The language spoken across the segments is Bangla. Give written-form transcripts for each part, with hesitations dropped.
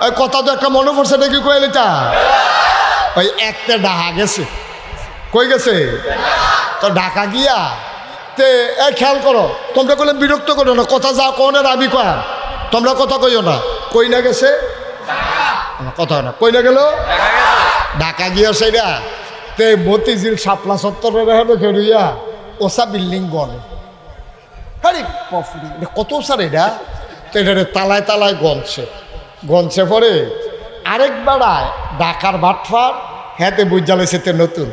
ওই কথা তো একটা মনে পড়ছে নাকি কইলেটা ওই একটা ডাহা গেছে কই গেছে তো ঢাকা গিয়া তে এই খেয়াল করো তোমরা বলে বিরক্ত করো না কথা যা কোন রাবি কর তোমরা কথা কইও না কই না গেছে কথা না কই না গেল ঢাকা গিয়া সেইটা তে মতিঝিল শাপলা চত্বরের হবে ফেরিয়া ওসা বিল্ডিং গনে আরে পফুরি কত স্যার এটা তো এটা তালায় তালায় গনছে পরে আরেক বেড়ায় ঢাকার ভাটফার হ্যাঁতে বুঝালেছে তে নতুন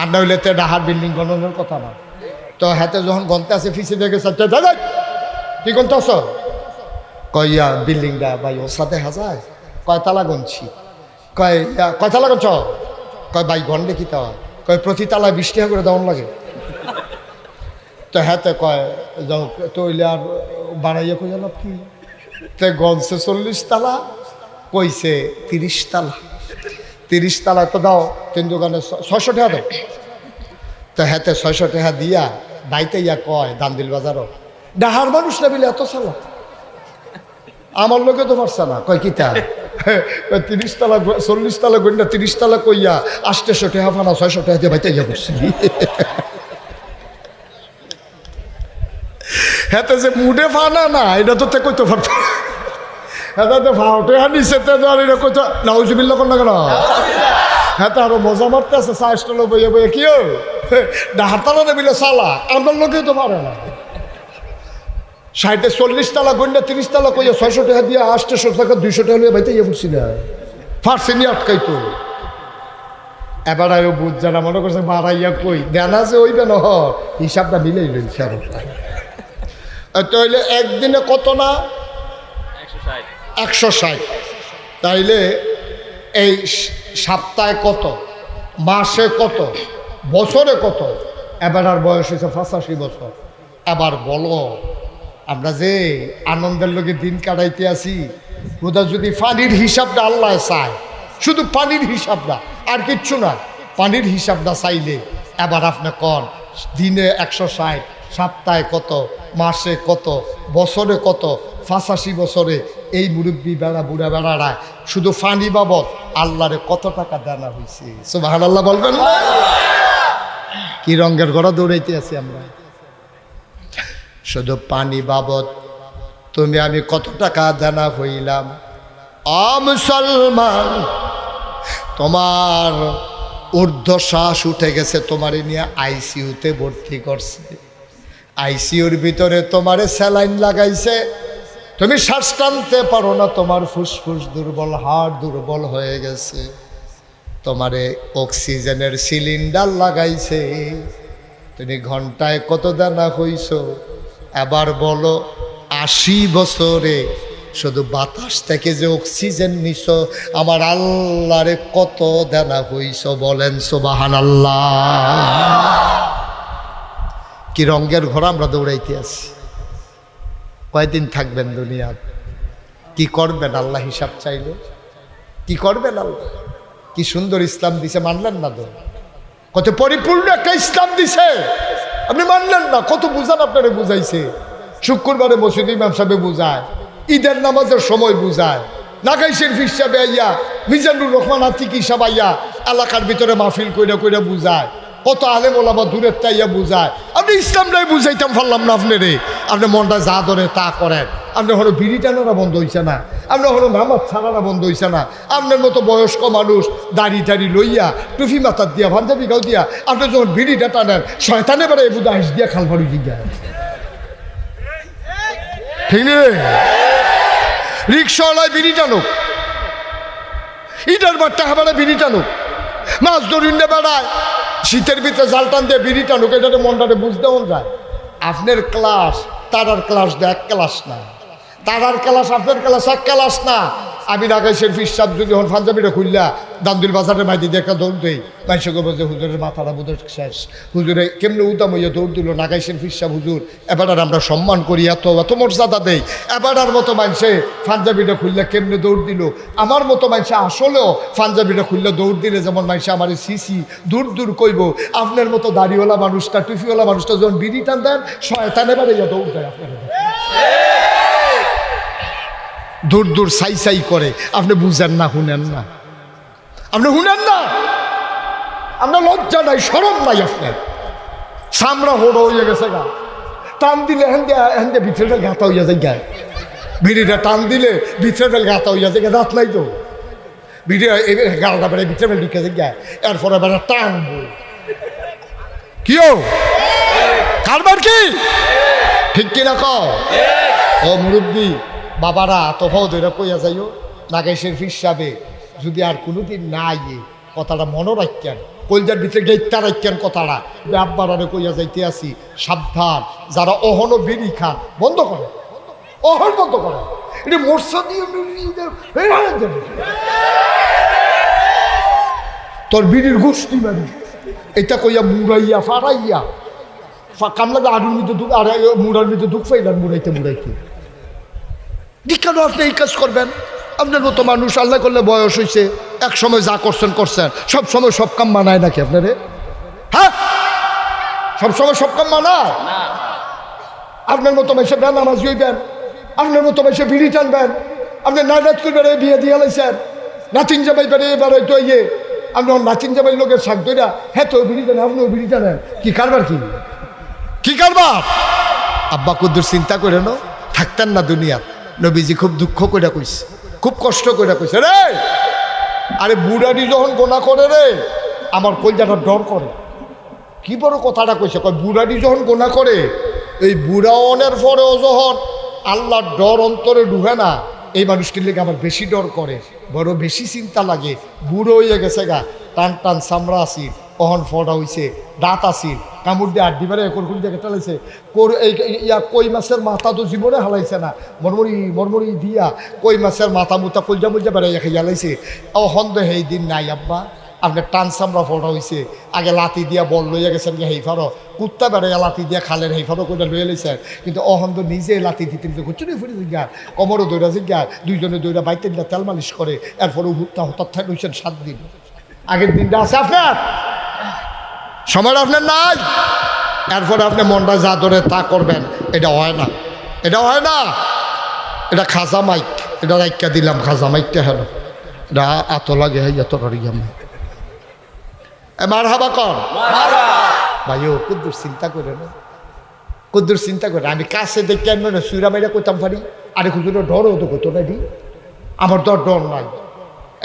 আর না হইলে তে ঢাকার বিল্ডিং গণনের কথা না তো হাতে যখন গন্তে আছে ফিসে দেখে দাদা কি গন্তে আস কইয়া বিল্ডিংটা ভাই ওর সাথে হাজায় কয়তালা গনছি কয়তালা গনছ কয় ভাই গন্ডে কি তা কয় প্রতি তালায় 20 টাকা করে দেওয়ান লাগে তো হাতে কয় যাও তৈলে আর বাড়াইয়া কই জানো কি তে গনছে 40 তালা কইছে 30 তালা 30 তালা তো দাও তিন দোকানে 600 টাকা দাও তো হাতে 600 টাকা দিয়া বাইতে ইয়া কয় দান্দিল বাজারও ডাহার মানুষ না বিলে এত সালা আমার লোকে তো পারছে না কয় কিতা 30 তালা 40 তালা গন্ডা 30 তালা কইয়া 800 টাকা ফানা 600 টাকা দিয়ে বাইতে ইয়া করছি হাতে যে মুডে ফানা না এটা তো তে কইতে পারতো এটা তো ফাউটে হানিছে তে আর এটা কইতো নাউজুবিল্লাহ কোন না কেন হ্যাঁ তো আরো মজা মারতে আছে চা স্টলে বইয়ে বইয়ে কি ডাহাতালা নেবিলে চালা আমার লোকেও তো পারে না 40 তালা গন্ডা 30 তালা কইয়া 600 টাকা দিয়ে 800 টাকা 200 টাকা লিয়ে ভাইতে ইয়ে বুঝছি না ফার্সিনি আটকাইতো এবার আরো বুঝ জানা মনে করছে বাড়াইয়া কই দেনা যে ওইবে না হিসাবটা মিলেই লই তো হইলে একদিনে কত না 160 তাইলে এই সপ্তাহে কত মাসে কত বছরে কত এবার আর বয়স হয়েছে 85 বছর এবার বলো আমরা যে আনন্দের লোকে দিন কাটাইতে আসি ওটা যদি পানির হিসাবটা আল্লাহ চায় শুধু পানির হিসাবটা আর কিচ্ছু না পানির হিসাবটা চাইলে এবার আপনি কন দিনে 160 সপ্তাহে কত মাসে কত বছরে কত 85 বছরে এই মুরব্বী বেড়া বুড়া বেড়ারা শুধু ফানি বাবদ আল্লাহরে কত টাকা দেনা হয়েছে সুবহানাল্লাহ বলবেন না কি রঙের ঘোড়া দৌড়াইতে আছি আমরা শুধু পানি বাবদ তুমি আমি কত টাকা দেনা হইলাম মুসলমান তোমার ঊর্ধ্বশ্বাস উঠে গেছে তোমারে নিয়ে আইসিইউতে ভর্তি করছে আইসিইউর ভিতরে তোমারে স্যালাইন লাগাইছে তুমি শ্বাস টানতে পারো না তোমার ফুসফুস দুর্বল হাড় দুর্বল হয়ে গেছে তোমারে অক্সিজেনের সিলিন্ডার লাগাইছে তুমি ঘন্টায় কত দানা হইছ এবার বলো 80 বছরে শুধু বাতাস থেকে যে অক্সিজেন নিছ আমার আল্লাহরে কত দানা হইছ বলেন সুবহানাল্লাহ কি রঙের ঘোড়া আমরা দৌড়াইতে আছি কয়দিন থাকবেন দুনিয়া কি করবেন আল্লাহ হিসাব চাইলে কি করবেন আল্লাহ কি সুন্দর ইসলাম দিছে মানলেন না তো কত পরিপূর্ণ একটা ইসলাম দিছে আপনি মানলেন না কত বুঝান আপনারে বুঝাইছে শুক্রবারে মসজিদ ইমাম সাহেব বুঝায় ঈদের নামাজের সময় বুঝায় নাগাইশের হিসাবে আইয়া মিজানুর রহমান আতিকি সাহেব আইয়া এলাকার ভিতরে মাহফিল কইরা কইরা বুঝায় কত আলেম ওলামা দূরের তাইয়া বুঝায় আপনি ইসলামটাই বুঝাইতাম পারলাম না আপনারে আপনি মনটা যা ধরে তা করেন আপনি হলো বিড়ি টানারা বন্ধ হইছে না আপনি হলো নামাজ ছাড়ারা বন্ধ হইছে না আপনার মতো বয়স্ক মানুষ দাড়ি টাড়ি লইয়া টুফি মাথার দিয়া পাঞ্জাবি গাও দিয়া আপনি যখন বিড়িটা টানেন শয়তানে বেড়ে বুধ আইস দিয়া খাল ফাড়ি দিয়া ঠিক নেই রিক্সাওয়ালায় বিড়ি টানুক ইটার বাট্টা হাবারে বিড়ি টানুক মাছ ধরিন্দে বেড়ায় শীতের ভিতরে জাল টান দিয়ে বিড়ি টানুক এটাতে মনটাতে বুঝতেও যায় আপনার ক্লাস তারার ক্লাস এক ক্লাস না তারার ক্লাস আপনার ক্লাস এক ক্লাস না আমি নাগাইশের ফিসাব যদি হন পাঞ্জাবিটা খুললা দামদুল বাজারের মাইদি দিয়ে একটা দৌড় দেই মানুষকে বলছে হুজুরের মাথাটা বুধের শেষ হুজুরে কেমনে উদাম হইয়া দৌড় দিল নাগাইশের ফিসাব হুজুর এবার আর আমরা সম্মান করি এত এত মর্যাদা দেই এবার আর মতো মানুষে পাঞ্জাবিটা খুললে কেমনে দৌড় দিল আমার মতো মানুষে আসলেও পাঞ্জাবিটা খুললে দৌড় দিলে যেমন মানুষে আমার সিসি দূর দূর কইব আপনার মতো দাড়িওয়ালা মানুষটা টুফিওয়ালা মানুষটা যখন বিড়ি টান দেন শয়তান এবার ইয়া দৌড় দেয় আপনার দূর দূর সাই সাই করে। আপনি বুঝেন না, শুনেন না, আপনি শুনেন না। আপনার লজ্জা নাই, শরম নাই আপনার। সামরা হোড়ো হয়ে গেছে গা, টান দিলে হেন্দে ভিতরে গাঁথা হইয়া যায় গায়ে। বিড়িটা টান দিলে ভিতরে গাঁথা হইয়া যায়, রাত নাই তো বিড়ি গালটা বেড়ে ভিতরে ঢুকে যায় গায়ে। এরপরে বেড়া টানবো কিও কারবার কি ঠিক কিনা কও? ও মুরব্বী বাবারা তোফাও ধরে কইয়া যাইও নাগেশের হিসাবে যদি আর কোনোদিন না ইয়ে কথাটা মনে রাখেন, কলজার ভিতরে গেইতা রাখেন কথাটা। আব্বারে কইয়া যাইতে আসি সাবধান, যারা অহনো বিড়ি খান বন্ধ করে, অহন বন্ধ করে। এটা মোর্চা দিয়ে তোর বিড়ির গোষ্ঠী মারি এটা কইয়া মুড়াইয়া ফাড়াইয়া কামলা আড়ুর মধ্যে দুঃখ আর মুড়ার মধ্যে দুঃখ পাইলাম মুড়াইতে মুড়াইতে। কেন আপনি এই কাজ করবেন? আপনার মতো মানুষ আল্লাহ করলে বয়স হয়েছে, এক সময় যা করছেন করছেন, সব সময় সব কাম মানায় নাকি আপনারে? হ্যাঁ, সব সময় সব কাম মানায়? আপনার মতো মেসে বেনামাজ হইবেন, আপনার মতো মেসে বিড়ি টানবেন, আপনি নাইরাত করবেন, বিয়ে দিয়ে লাইছেন, নাতিন জামাই বেড়ে এবার তো ইয়ে আপনার নাতিন জামাই লোকের শাক দইরা হ্যাঁ তো বিড়ি টানেন, আপনিও বিড়ি টানেন। কি কারবার? কি কারবার? আব্বা কুদ্দুর চিন্তা করে নো থাকতেন না দুনিয়া। নবীজি খুব দুঃখ করে কইছে, খুব কষ্ট করে কইছে, রে আরে বুড়াটি যখন গোনা করে রে আমার কলজাটা ডর করে। কি বড় কথাটা কইছে, কয় বুড়াটি যখন গোনা করে, এই বুড়াওনের পরেও যখন আল্লাহর ডর অন্তরে ঢুকে না, এই মানুষটির লেগে আমার বেশি ডর করে, বড় বেশি চিন্তা লাগে। বুড়ো হইয়া গেছে গা, টান টান চামড়া আসিল, অহন ফটা হইছে, দাঁত আসিল, কামড় দিয়ে আড্ডি বারে কোন জায়গায় টালাইছে। কই মাছের মাথা তো জীবনে হালাইছে না, মরমরি মরমরি দিয়া কই মাছের মাথা মুথা কলজা মলজা বেড়াইয়া খাইয়া লাইছে। অহন তো সেই দিন নাই আব্বা, আপনার টান চামড়া ফটা হয়েছে। আগে লাতি দিয়া বল লইয়া গেছেন গিয়ে হেইফারও, কুত্তা বেড়াইয়া লাতি দিয়া খালের হেইফারও কইটা লইয়া লইছেন, কিন্তু অহন তো নিজে লাতি দিতে দিতে কুচুরি ফুটে জিজ্ঞার, কমরও দৌড়া জিজ্ঞার, দুইজনে দৌড়া বাইতে দিলা তেল মালিশ করে। এরপরে হুত্তা হঠাৎ থাক হয়েছেন 7 দিন। আগের দিনটা আছে আপনার, সময় আপনার নাই। এরপরে আপনি মনটা যা ধরে তা করবেন, এটা হয় না, এটা হয় না। এটা খাজা মাইক, এটা রাইকা দিলাম, খাজা মাইকটা হেন এটা এত লাগে, এত করি আমি মার হাবা কর ভাই। ও কুদ্দুর চিন্তা করে না, কুদ্দুর চিন্তা করে। আমি কাছে দেখতে আনবো না, সুইরা মাইরা করতাম পারি। আরে কুদুর ডরও তো কত না দি, আমার তো ডর নাই।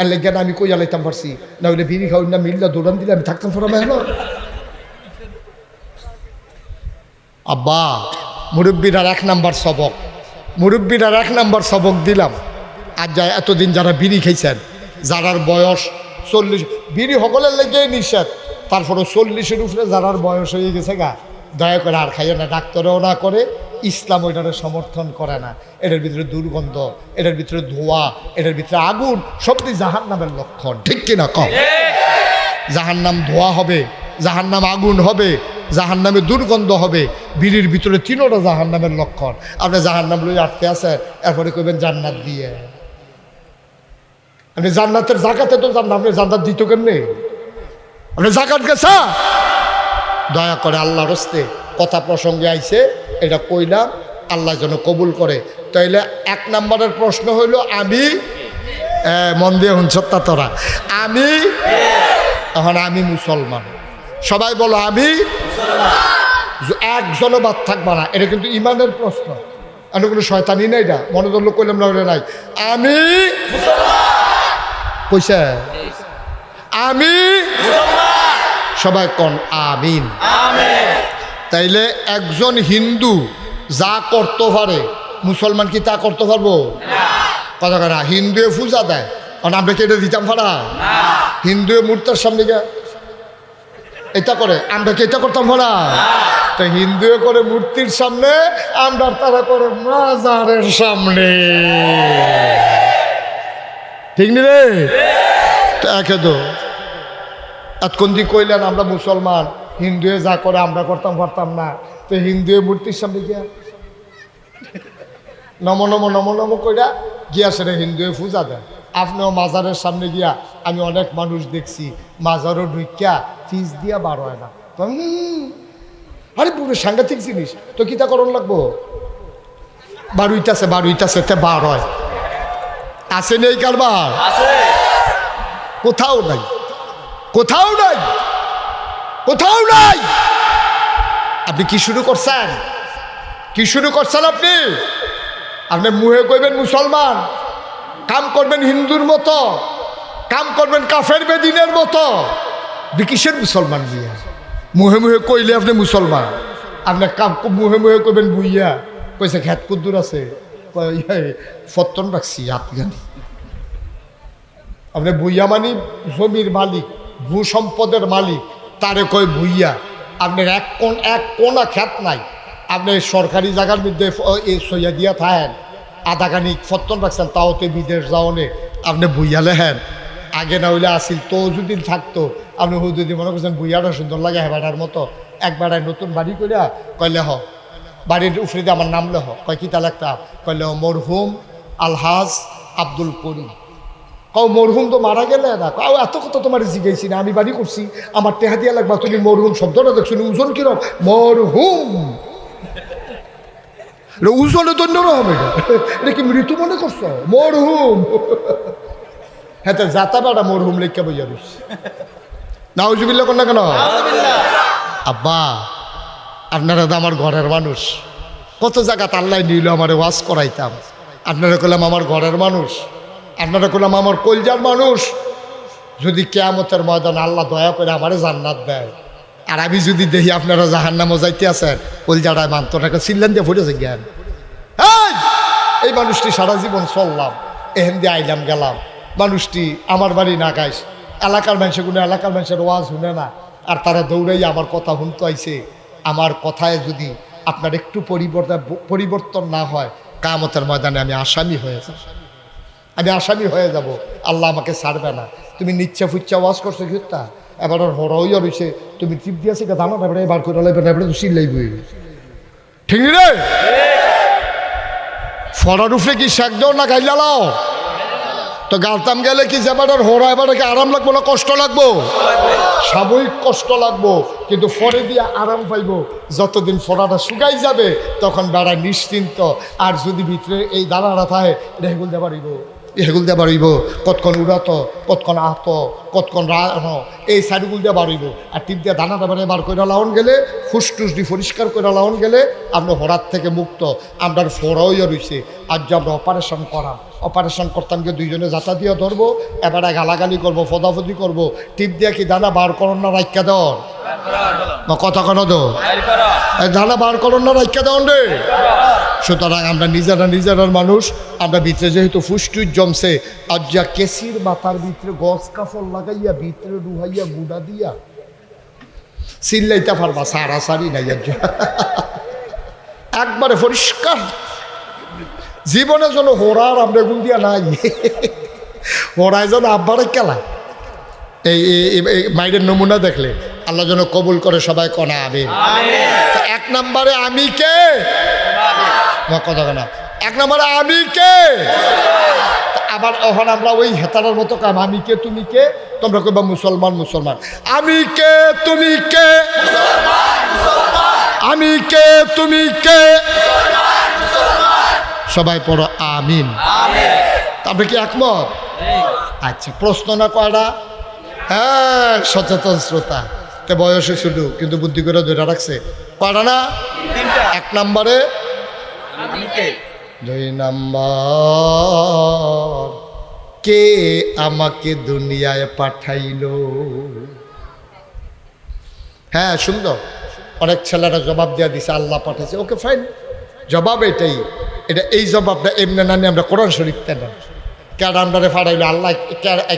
এর লেগে আমি কইয়া লাইতাম পারছি, না হইলে বিড়ি খাওয়াই না মিল্লা দৌড়ান দিলে আমি থাকতাম ফোরামে হলো। আব্বা মুরব্বীরার 1 নাম্বার সবক, মুরব্বীরার 1 নাম্বার সবক দিলাম। আর যায় এতদিন যারা বিড়ি খাইছেন, যারার বয়স 40, বিড়ি সকলের লেগে নিষেধ, তারপরে 40-এর উপরে যারার বয়স হয়ে গেছে গা, দয়া করে আর খাইও না। ডাক্তারও না করে, ইসলাম ওইটারে সমর্থন করে না। এটার ভিতরে দুর্গন্ধ, এটার ভিতরে ধোঁয়া, এটার ভিতরে আগুন, সবটি জাহান্নামের লক্ষণ, ঠিক কিনা কম? জাহান্নাম ধোঁয়া হবে, জাহান্নাম আগুন হবে, জাহান্নামে দুর্গন্ধ হবে। বিড়ির ভিতরে 3টা জাহান্নামের লক্ষণ। আপনি জাহান্নাম লই আটতে আছেন, এরপরে কইবেন জান্নাত দিয়ে। আপনি জান্নাতের জাকাতে তো জান, আপনি জান্নাত দিত কেমনে? আপনি জাকাত গেছা? দয়া করে আল্লাহর হস্তে কথা প্রসঙ্গে আইছে, এটা কইলাম, আল্লাহ যেন কবুল করে। তাইলে 1 নম্বরের প্রশ্ন হইল আমি, মন দিয়ে হুনসত্তা তোরা, আমি এখন আমি মুসলমান। সবাই বলো আমি, একজনও বাদ থাকবা না। এটা কিন্তু ইমানের প্রশ্ন, আমি কোনো শয়তানি নাই, এটা মনে ধরলো কইলাম না হলে নাই। আমি কইছে আমি, সবাই কন আমিন। তাইলে একজন হিন্দু যা করতে পারে, মুসলমান কি তা করতে পারবো? কথা না, হিন্দুয়ে পূজা দেয়, কারণ আমরা কি এটা দিতাম পারা? হিন্দুয়ে মূর্তির সামনে গিয়ে এটা করে, আমরা কি এটা করতাম পারা? তো হিন্দুয়ে করে মূর্তির সামনে, আমরা তারা করে মাজারের সামনে, ঠিক নি রে? তো একে তো এতক্ষণ দিয়ে কইলেন আমরা মুসলমান, হিন্দুয়ে যা করে আমরা করতাম পারতাম না। তো হিন্দুয়ে মূর্তির সামনে গিয়া নম নম নম নম কইরা গিয়া সেটা হিন্দুয়ে পূজা দেয়। আপনিও মাজারের সামনে গিয়া, আমি অনেক মানুষ দেখছি মাজারও ঢুকিয়া ফিস দিয়া বার হয় না। আরে পুরো সাংঘাতিক জিনিস, তো কিতা করণ লাগবো? বারুইতাছে তে বার হয়। আছে নেই কারবার? কোথাও নাই, কোথাও নাই, কোথাও নাই। আপনি কি শুরু করছেন? কি শুরু করছেন আপনি? আপনি মুহে কইবেন মুসলমান, কাম করবেন হিন্দুর মতো, কাম করবেন কাফের বেদিনের মতো। কিসের মুসলমান বিয়া? মুহে মুহে কইলে আপনি মুসলমান, আপনি কাম মুহে মুহে কইবেন বুইয়া। কইছে খেত কুদ্দুর আছে, ফত্তন রাখছি আপনি। আপনি বুইয়া মানি জমির মালিক, ভূ সম্পদের মালিক, তারে কয় ভুইয়া। আপনার এক কোনা খ্যাত নাই, আপনি সরকারি জায়গার মধ্যে সইয়া দিয়া থাকেন, আধাখানি ফত্তন রাখছেন, তাওতে বিদেশ যাওনে আপনি বুইয়া লেহেন। আগে না হইলে আসিল তো যদি থাকতো, আপনি যদি মনে করছেন বুইয়াটা সুন্দর লাগে হেবাটার মতো, একবার নতুন বাড়ি করিয়া কইলে হ, বাড়ির উফরিতে আমার নাম লেহ, কয় কিতা লাগতাম, কইলে মরহুম আলহাজ আব্দুল করিম। কাউ মরহুম তো মারা গেলে না, কাউ এত কথা তোমার জিজ্ঞাসি না, আমি বাড়ি করছি, আমার টেহা দিয়া লাগবা, তুমি মরহুম শব্দটা দেখছো ওজন কিরম, মরহুম ওজনে তো নরম, এটা কি মৃত্যু মনে করছো? মরহুম। হ্যাঁ তো যাতা বেড়া মরহুম লেখা বইয়া রয়েছে। নাউজুবিল্লাহ কোন না কেন? আব্বা আপনারা তো আমার ঘরের মানুষ, কত জায়গাতে আল্লাহ নিল আমার ওয়াজ করাইতাম, আপনারা করলাম আমার ঘরের মানুষ, আপনারা করলাম আমার কলজার মানুষ। যদি কিয়ামতের ময়দানে আল্লাহ দয়া করে আমারে জান্নাত দেয়, আর আমি যদি দেখি আপনারা জাহান্নামে যাইতে আছেন, কলজাটায় মান্তটাকে চিল্লান দিয়ে ফুটেছে জ্ঞান। এই মানুষটি সারা জীবন চললাম, এহেন দিয়ে আইলাম গেলাম, মানুষটি আমার বাড়ি না গাইস, এলাকার মানুষের কোনো এলাকার মানুষের ওয়াজ শুনে না, আর তারা দৌড়াই আমার কথা শুনতে আইছে। আমার কথায় যদি আপনার একটু পরিবর্তন না হয়, কিয়ামতের ময়দানে আমি আসামি হয়ে যাব, আমি আসামি হয়ে যাব, আল্লাহ আমাকে ছাড়বে না। তুমি নিচ্ছা ফুচ্ছা ওয়াজ করছো কিতা, এবার হরইয়া রয়েছে, তুমি টিপ দিয়েছে দানা এবারে বার করে লাইবে, এবারে তো চিল্লাইবই, ঠিক রে? ফরার উফরে কি শেখ দাও না গাইলা লাও? তো গালতাম গেলে কি যাবার হরা এবারে কি আরাম লাগবো না কষ্ট লাগবো? সাময়িক কষ্ট লাগবো, কিন্তু ফরে দিয়ে আরাম পাইবো। যতদিন ফরাটা শুকাই যাবে তখন বেড়া নিশ্চিন্ত। আর যদি ভিতরে এই দানাটা থাকে, এটা হেগুল দিয়ে পারিব, হেগুল দিয়ে বাড়িব, কতক্ষণ উড়াত, কতক্ষণ আহত, কতক্ষণ রানো, এই সাইডগুল দিয়ে বাড়িব। আর টিপ দিয়ে দানাটা বেড়ে বার করে লাউন গেলে, ফুসটুস দিয়ে পরিষ্কার করে লাউন গেলে আমরা হরাত থেকে মুক্ত। আমরা ফোড়াইয়া রয়েছে, আজ যে আমরা অপারেশন করাম, অপারেশন করতাম গিয়ে দুইজনে যাতা দিয়ে ধরবো, এবারে গালাগালি করবো, ফদাফদি করবো, টিপ দিয়ে কি দানা বার করন না রাইকা দেওয়ার কথা কেন দো, দানা বার করন না রাইকা দেওয়ান রে। সুতরাং আমরা নিজেরার মানুষ, আমরা ভিতরে যেহেতু ফুসটুস জমছে, আজ যা কেসির মাথার ভিতরে গছ কাফল লাগাইয়া ভিতরে ডুহাইয়া গুড়া দিয়া চিল্লাইতে পারবা, সারাসারি নাই একবারে পরিষ্কার। জীবনে যেন হোরার আমরা গুণ দিয়া নাই, হোরায় যেন আব্বারে কেলা। এই মাইরের নমুনা দেখলে আল্লাহ যেন কবুল করে, সবাই কনা আমিন। এক নম্বরে আমি কে কথা না, এক নম্বরে আমি কে। আবার ওখানে আমরা ওই হেতারার মতো কাম, আমি কে তুমি কে, তোমরা কইবা মুসলমান মুসলমান, আমি কে তুমি কে, আমি কে তুমি কে, সবাই পড়ো আমিন। আপনি কি একমত? আচ্ছা, প্রশ্ন না কয়টা? হ্যাঁ, সচেতন শ্রোতা, তে বয়সে শুধু কিন্তু বুদ্ধি করে ধরে রাখছে কয়টা না? এক নম্বরে দুই নম্বর কে আমাকে দুনিয়ায় পাঠাইলো। হ্যাঁ, সুন্দর, অনেক ছেলেরা জবাব দেওয়া দিছে আল্লাহ পাঠাইছে, ওকে ফাইন, জবাব এটাই। এটা এই জবাবটা এমনি নানি আমরা কোরআন শরীফ তেন কেডা আমরা ফাড়াইলো, আল্লাহ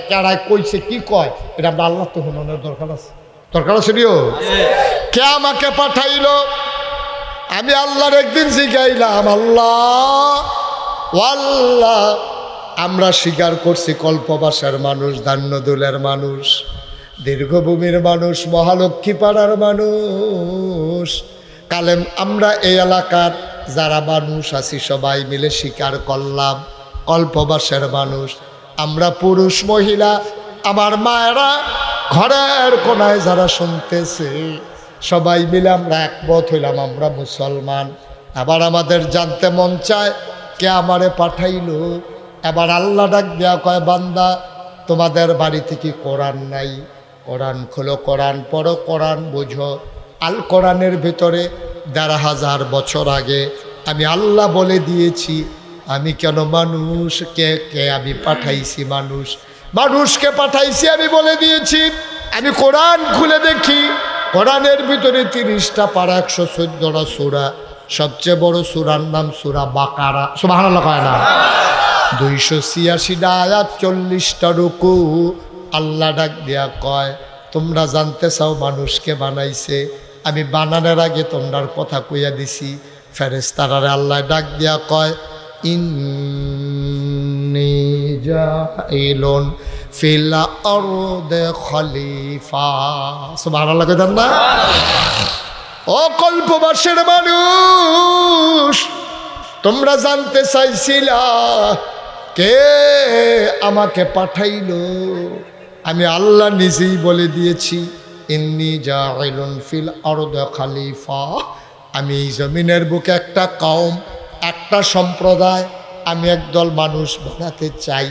কেডায় কইছে কি কয়, এটা আমরা আল্লাহ তো শুনানোর দরকার আছে, দরকার আছে রিও। কে আমাকে পাঠাইলো? আমি আল্লাহর একদিন শিখাইলাম, আল্লাহ আল্লাহ আমরা স্বীকার করছি কল্পবাসার মানুষ, ধান্যদুলের মানুষ, দীর্ঘভূমির মানুষ, মহালক্ষ্মী পাড়ার মানুষ, কালেম আমরা এই এলাকার যারা মানুষ আছি সবাই মিলে স্বীকার করলাম কল্পবাসের মানুষ। আমরা পুরুষ মহিলা, আমার মায়েরা, ঘরের কোনায় যারা শুনতেছে, সবাই মিলে আমরা একমত হইলাম আমরা মুসলমান। আবার আমাদের জানতে মন চায় কে আমারে পাঠাইলো, এবার আল্লাহ ডাক দেয়া কয়, বান্দা তোমাদের বাড়িতে কি কোরআন নাই? কোরআন খোলো, কোরআন পড়ো, কোরআন বুঝো। আল কোরআনের ভিতরে ১,৫০০ বছর আগে আমি আল্লাহ বলে দিয়েছি আমি কেন মানুষকে আমি পাঠাইছি, মানুষকে পাঠাইছি আমি বলে দিয়েছি। আমি কোরআন খুলে দেখি, কোরআনের ভিতরে 30টা পারা, 114টা সূরা, সবচেয়ে বড় সূরার নাম সূরা বাকারা। সুবহানাল্লাহ কয় না? 286টা আয়াত, 40টা রুকু। আল্লাহ ডাক দিয়া কয়, তোমরা জানতে চাও মানুষকে বানাইছে, আমি বানানোর আগে তোমরার কথা কইয়া দিছি। ফেরেশতারা আল্লাহ ডাক দিয়া কয়, ইন্নী জাইলুন ফিল আরদি খলিফা। সুবহানাল্লাহ কইতেন না? ও কল্পবাসের মানুষ, তোমরা জানতে চাইছিলা কে আমাকে পাঠাইলো? আমি আল্লাহ নিজেই বলে দিয়েছি, ইন্নী জাইলুন ফিল আরদি খলিফা। আমি এই জমিনের বুকে একটা কওম, একটা সম্প্রদায়, আমি একদল মানুষ বানাতে চাই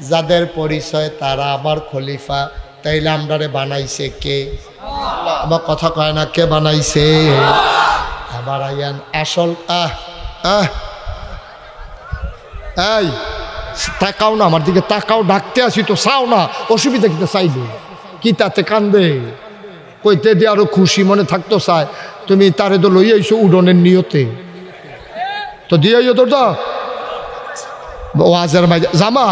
যাদের পরিচয় তারা আমার খলিফা। তাইলে আমরারে বানাইছে কে? আমার কথা কয় না, কে বানাইছে? আবার আইয়ান আসল এই তাকাও না আমার দিকে, তাকাও, ডাকতে আসি তো, চাও না, অসুবিধা কিতে চাইলে কি তাতে কান্দে? কইতে দিয়ে আরো খুশি মনে থাকতো চায়, তুমি তারে তো লই আইছো উডনের নিয়তে, তো দিয়ে আইও তোর তো ওয়াজের মাঝে জামা।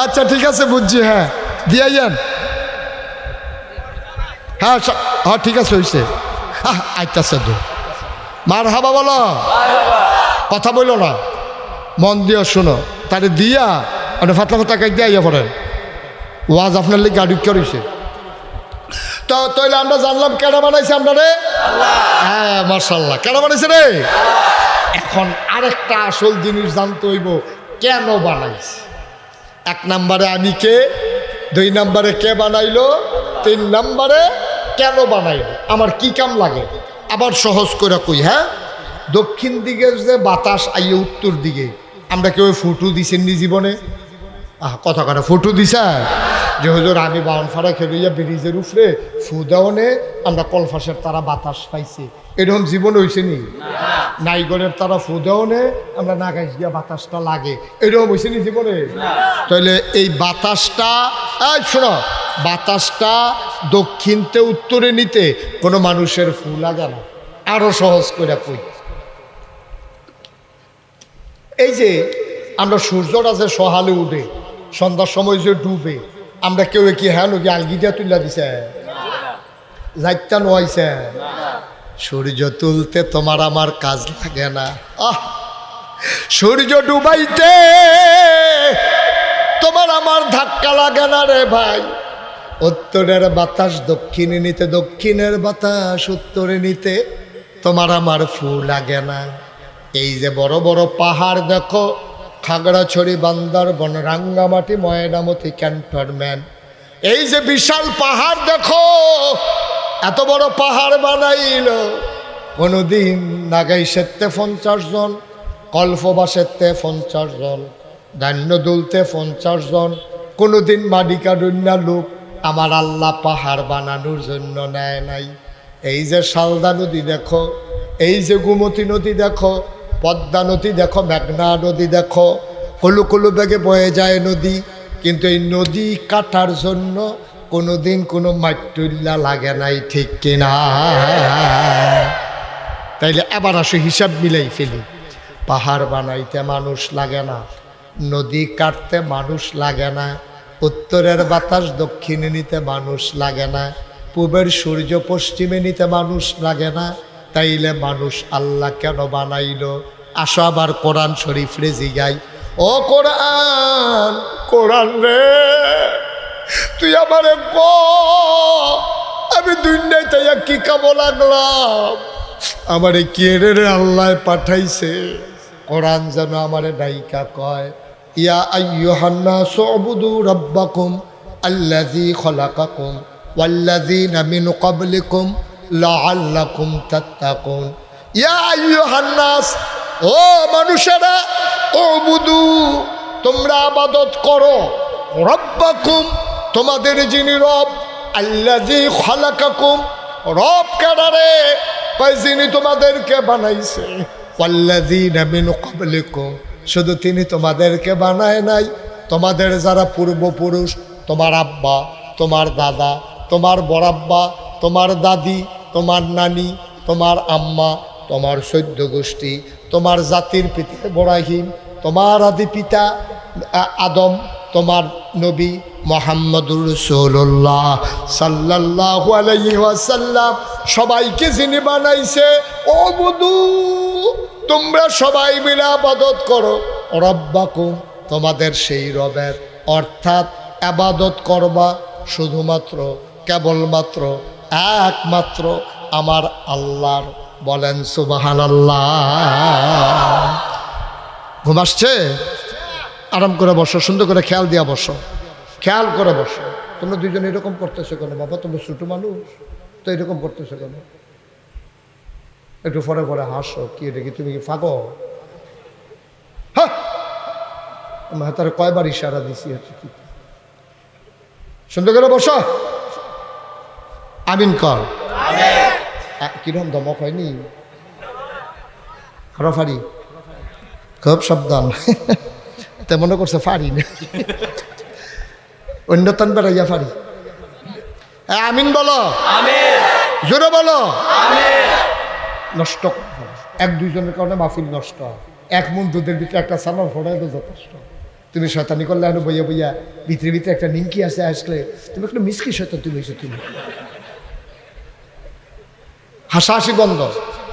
আচ্ছা ঠিক আছে, বুঝছি, হ্যাঁ দিয়ে আইয়েন, হ্যাঁ হ্যাঁ ঠিক আছে, হয়েছে। আচ্ছা তো মার হাবা বলো, কথা বললো না, মন দিয়ে শোনো। তারে দিয়া আপনি ফাতলা ফাতলা কাজ দিয়ে আইয়া পড়েন, ওয়াজ আপনার লিগে গাড়ি করেছে। তো তাইলে আমরা জানলাম কেডা বানাইছে আমরা রে? হ্যাঁ মাশাআল্লাহ, কেডা বানাইছে রে? এখন আরেকটা আসল জিনিস জানতে হইব, কেন বানাইছে। 1 নম্বরে আমি কে, 2 নম্বরে কে বানাইলো, 3 নম্বরে কেন বানাইলো, আমার কি কাম লাগে। আবার সহজ করে কই, হ্যাঁ, দক্ষিণ দিকে যে বাতাস আইয়ে উত্তর দিকে, আমরা কেউ ফুটু দিছেননি জীবনে? কথা কথা ফুটু দিছে যে হুজুর আমি বাউনফাড়া খেলুইয়া ব্রিজের উপরে ফু দেওয়ানে আমরা কলফাসের তারা বাতাস পাইছি, এরকম জীবন হয়েছে নি? নাইগরের তারা ফু দেওয়ানে আমরা নাগাইশ গিয়া বাতাসটা লাগে, এরকম হয়েছে নি জীবনে? তাহলে এই বাতাসটা, শোনো, বাতাসটা দক্ষিণতে উত্তরে নিতে কোনো মানুষের ফু লাগে না। আরো সহজ করে কই, এই যে আমরা সূর্যটা যে সহালে উঠে সন্ধ্যার সময় যে ডুবে, আমরা কেউ কি হ্যাঁ নাকি আলগি দিয়া তুললা দিছে, যাইতা নোয়াইছে? সূর্য তুলতে তোমার আমার কাজ লাগে না, সূর্য ডুবাইতে তোমার আমার ধাক্কা লাগে না রে ভাই। উত্তরের বাতাস দক্ষিণে নিতে, দক্ষিণের বাতাস উত্তরে নিতে তোমার আমার ফু লাগে না। এই যে বড় বড় পাহাড় দেখো, খাগড়াছড়ি, বান্দরবন, রাঙ্গামাটি, ময়নামতি, ক্যান্টনমেন্ট, এই যে বিশাল পাহাড় দেখো, এত বড় পাহাড় বানাইল কোনোদিন নাগাইশেতে 50 জন, কল্পবাসেতে 50 জন, ধান্য দুলতে 50 জন, কোনোদিন মাডিকাডুন্যা লোক আমার আল্লাহ পাহাড় বানানোর জন্য নেয় নাই। এই যে শালদা নদী দেখো, এই যে গোমতী নদী দেখো, পদ্মা নদী দেখো, মেঘনা নদী দেখো, কলু কলু বেগে বয়ে যায় নদী, কিন্তু এই নদী কাটার জন্য কোনোদিন কোনো মাট্টুল্লা লাগে নাই, ঠিক কিনা? তাইলে এবার আসো হিসাব মিলাই ফেলি, পাহাড় বানাইতে মানুষ লাগে না, নদী কাটতে মানুষ লাগে না, উত্তরের বাতাস দক্ষিণে নিতে মানুষ লাগে না, পূবের সূর্য পশ্চিমে নিতে মানুষ লাগে না, তাইলে মানুষ আল্লাহ কেন বানাইল? আসো আবার কোরআন শরীফ রে জিগাই, ও কোরআন, কোরআন রে তুই আমারে ক, আমি দুনিয়ায় তাইয়া কি কামো লাগলাম, আমারে কে রে আল্লাহ পাঠাইছে? কোরআন যেন আমারে ডাইকা কয়, ইয়া আইয়ুহান নাসু উবুদু রাব্বাকুম আল্লাযী খলাকাকুম ওয়াল্লাযীনা মিন ক্বাবলিকুম লাআল্লাকুম তাত্তাকুন। ইয়া আইয়ুহান নাস, ও মানুষেরা, ও বুধু, তোমরা ইবাদত করো রব্বাকুম, তোমাদের যিনি রব, আল্লাযী খালাকাকুম, রব কারে কয় যিনি তোমাদেরকে বানাইছে, ওয়াল্লাযীনা মিন ক্বাবলিকুম, শুধু তিনি তোমাদেরকে বানায় নাই, তোমাদের যারা পূর্বপুরুষ, তোমার আব্বা, তোমার দাদা, তোমার বড়াব্বা, তোমার দাদি, তোমার নানি, তোমার আম্মা, তোমার সৈদ্য গোষ্ঠী, তোমার জাতির পিতা ইব্রাহিম, তোমার আদি পিতা আদম, তোমার নবী মুহাম্মদুর রাসূলুল্লাহ সাল্লাল্লাহু আলাইহি ওয়াসাল্লাম, সবাইকে যিনি বানাইছে, ও বুধু তোমরা সবাই মিলে ইবাদত করো রব্বাকুম, তোমাদের সেই রবের, অর্থাৎ ইবাদত করবা শুধুমাত্র কেবলমাত্র একমাত্র আমার আল্লাহর। বলেন সুবহানাল্লাহ। ঘুম আসছে? আরাম করে বসো, সুন্দর করে খেয়াল দিয়া বসো, খেয়াল করে বসো। তোমরা দুইজন এরকম করতেছো কেন বাবা? তোমরা ছোট মানুষ তো, এরকম করতেছো কেন? একটু পরে পরে হাসো। কি এটা কি তুমি কি ফাঁকো? হ্যাঁ, আমি হাতারে কয়বার ইশারা দিছি। সুন্দর করে বসো, আমিন কর। কিরকম দমক হয়নি? আরো ফারি, খুব সাবধান। তে মনে করছে ফারি না, অন্য তান বেড়াইয়া ফারি। আমিন বলো, জোরে বলো। নষ্ট এক দুইজনের কারণে মাহফিল নষ্ট। এক মন দুধের ভিতরে একটা সামার ফোড়াই তো যথেষ্ট। তুমি শয়তানি করলে এখন বইয়া বইয়া ভিতরে ভিতরে একটা নিমকি আছে, আসলে তুমি একটা মিসকি শয়তান তুমি হয়েছো। তুমি হাসাহাসি বন্ধ,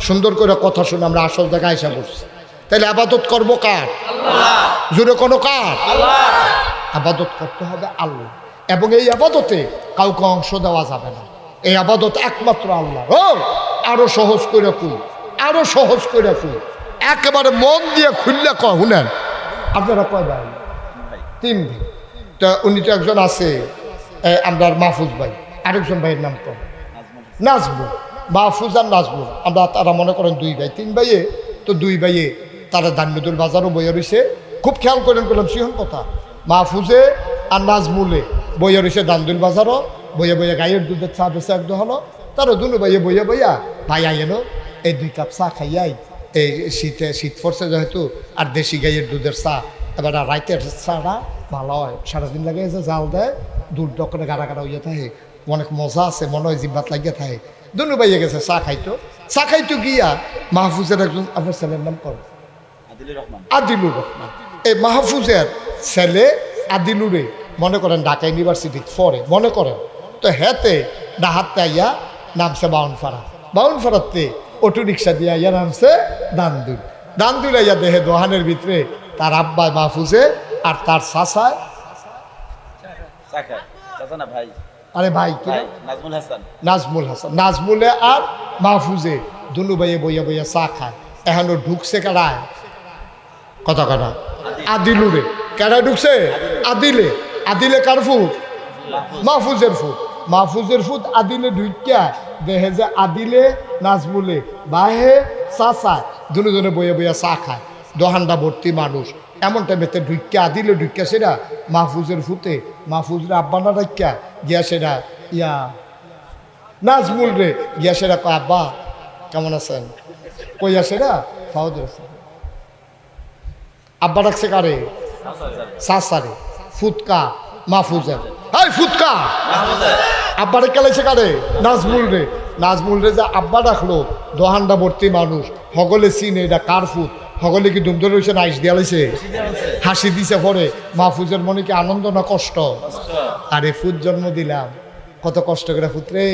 সুন্দর করে কথা শুনে আমরা আসল জায়গায় আইসা বসছি। তাহলে আবাদত করবো কার? জোরে কোনো কার? আবাদত করতে হবে আল্লাহ, এবং এই আবাদতে কাউকে অংশ দেওয়া যাবে না। এই আবাদত একমাত্র আল্লাহ। ও আরো সহজ করে কুল, আরো সহজ করে কুল, একেবারে মন দিয়ে খুললে শুনেন। আপনারা কয় ভাই? 3 ভাই। তা উনি তো একজন আছে আমরা মাহফুজ ভাই, আরেকজন ভাইয়ের নাম তো নাজমুল। মাহফুজ আর নাজমুল, আমরা তারা মনে করেন 2 ভাই 3 ভাইয়ে। তো 2 ভাইয়ে তারা দান্নদুল বাজারও বইয়া রয়েছে। খুব খেয়াল করেন, করলাম সিহন কথা, মাহফুজে আর নাজমুলে বইয়া রয়েছে দান্দুল বাজারও, বইয়া বইয়া গাইয়ের দুধের চা বেছে একদম হলো। তারও 2 ভাইয়ে বইয়া বইয়া ভাই আইলো এই 2 কাপ চা খাইয়াই, এই শীত পড়ছে যেহেতু, আর দেশি গাইয়ের দুধের চা, এবার রাইতের চাটা ভালো হয়, সারাদিন লাগে যে জাল দেয়, দুধ করে গাড়া গাড়া হইয়া থাকে, অনেক মজা আছে, মনে হয় জিব্বাত লাগিয়ে থাকে। 2 ভাইয়ে গেছে চা খাইতো। চা খাইতো গিয়া মাহফুজের একজন, আপনার ছেলের নাম কর? আদিলুর রহমান। এই মাহফুজের ছেলে আদিলুরে মনে করেন ঢাকা ইউনিভার্সিটি পড়ে মনে করেন। তো হেতে ডাহাতে আইয়া নামছে বাউনফাড়া, বাউনফাড়াতে অটো রিক্সা দিয়ে আইয়া নামছে দান্দুল। দান্দুল আইয়া দেহে দোহানের ভিতরে তার আব্বা মাহফুজে আর তার চাচায়, আরে ভাই কি নাজমুল হাসান, নাজমুলে আর মাহফুজে 2 ভাইয়ে বইয়া বইয়া চা খায়। এখনো ঢুকছে কারায়? কথা কাটা আদিলুরে। কেডায় ঢুকছে? আদিলে। আদিলে কার ফুট? মাহফুজের ফুট। মাহফুজের ফুট আদিলে ঢুকিয়া দেখে যে আদিলে নাজমুলে বাহে চাচা 2 জনে বইয়া বইয়া চা খায়, দোহানটা ভর্তি মানুষ। এমন টাইমেতে ঢুকিয়া আদিলে ঢুকিয়া সেটা মাহফুজের ফুটে, মাহফুজরে আব্বানা ডাকিয়া গিয়া সেটা ইয়া নাজমুল রে গিয়া সেটা কয় আব্বা কেমন আছেন? কইয়া সেটা ফাউদের আব্বা ডাকছে কারে? চাচারে। ফুটকা মাহফুজের, হাই ফুটকা আব্বারে কেলাইছে কারে? নাজমুল রে। নাজমুল রে যে আব্বা ডাকলো, দোহানটা ভর্তি মানুষ, হগলে চিনে এটা কার ফুট, হগলে কি দুম ধরে রয়েছে, নাইস দিয়ালাইছে, হাসি দিছে। পরে মাহফুজের মনে কি আনন্দ না কষ্ট? আরে ফুট জন্ম দিলাম, কত কষ্ট করে ফুট রে।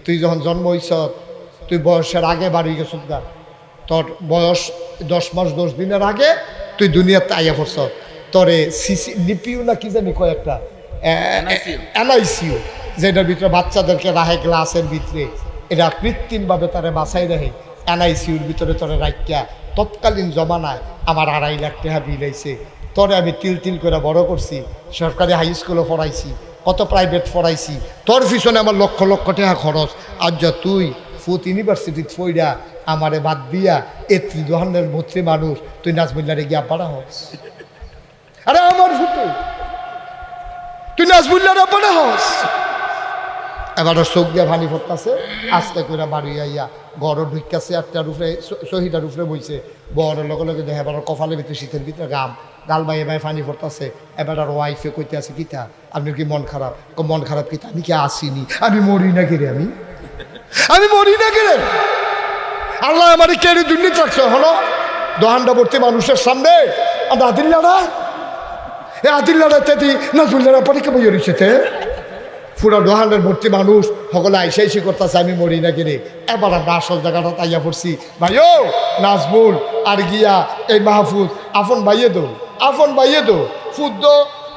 তুই যখন জন্ম হইছ, তুই বয়সের আগে বাড়ি গেছ, তোর বয়স 10 মাস 10 দিনের আগে তুই দুনিয়াতে আইয়া পড়ছ। তোরে সিসি নিপিউ না কি জানি কয় একটা এনআইসিউ, যেটার ভিতরে বাচ্চাদেরকে রাখে গ্লাসের ভিতরে, এটা কৃত্রিমভাবে তারা বাছাই রাখে। এনআইসিউর ভিতরে তোরে রাখিয়া তৎকালীন জমানায় আমার 2.5 লাখ টাকা বিল আইছে। তোরে আমি তিল তিল করে বড় করছি, সরকারি হাই স্কুলে পড়াইছি, কত প্রাইভেট পড়াইছি, তোর পিছনে আমার লক্ষ লক্ষ টাকা খরচ। আর যা তুই ফুট ইউনিভার্সিটিতে পড়া আমারে বাদ দিয়া এত্রি দোহানের ভর্তি মানুষ তুই নাজমুল্লারে গিয়া পাড়া হস। আরে আমার ফুটে তুই নাজমুল্লারে পাড়া হস। এবার চোখ দিয়ে ভানি ফোটাছে, আস্তে করে বাড়ি আইয়া গড় ঢুকাছে, একটার উপরে শহীদার উপরে বইছে, বড় লগে লগে দেখে এবার কপালের ভিতরে শীতের ভিতরে গাল বাইয়ে বাইয়ে পানি ফোটাছে। এবার আর ওয়াইফে কইতে আছে কিতা আপনি কি মন খারাপ? মন খারাপ কিতা? আমি কি আসিনি? আমি মরি না কেড়ে, আমি মরি না কেড়ে? আল্লাহ আমার কেড়ে দুর্নীতি রাখছে। হলো দোহানটা ভর্তি মানুষের সামনে আমরা আদিল্লারা আদিল্লারা তেতি নাজমুল্লারা পরীক্ষা বই রয়েছে পুরো দোহানের ভর্তি মানুষ সকলে আইসি করতেছে আমি মরি না কিনে। এবার আমরা আসল জায়গাটা তাইয়া পড়ছি। ভাইও নাজমুল আর গিয়া এই মাহফুজ আফন বাইয়ে দো, আফন বাইয়ে দো, ফুদ্দ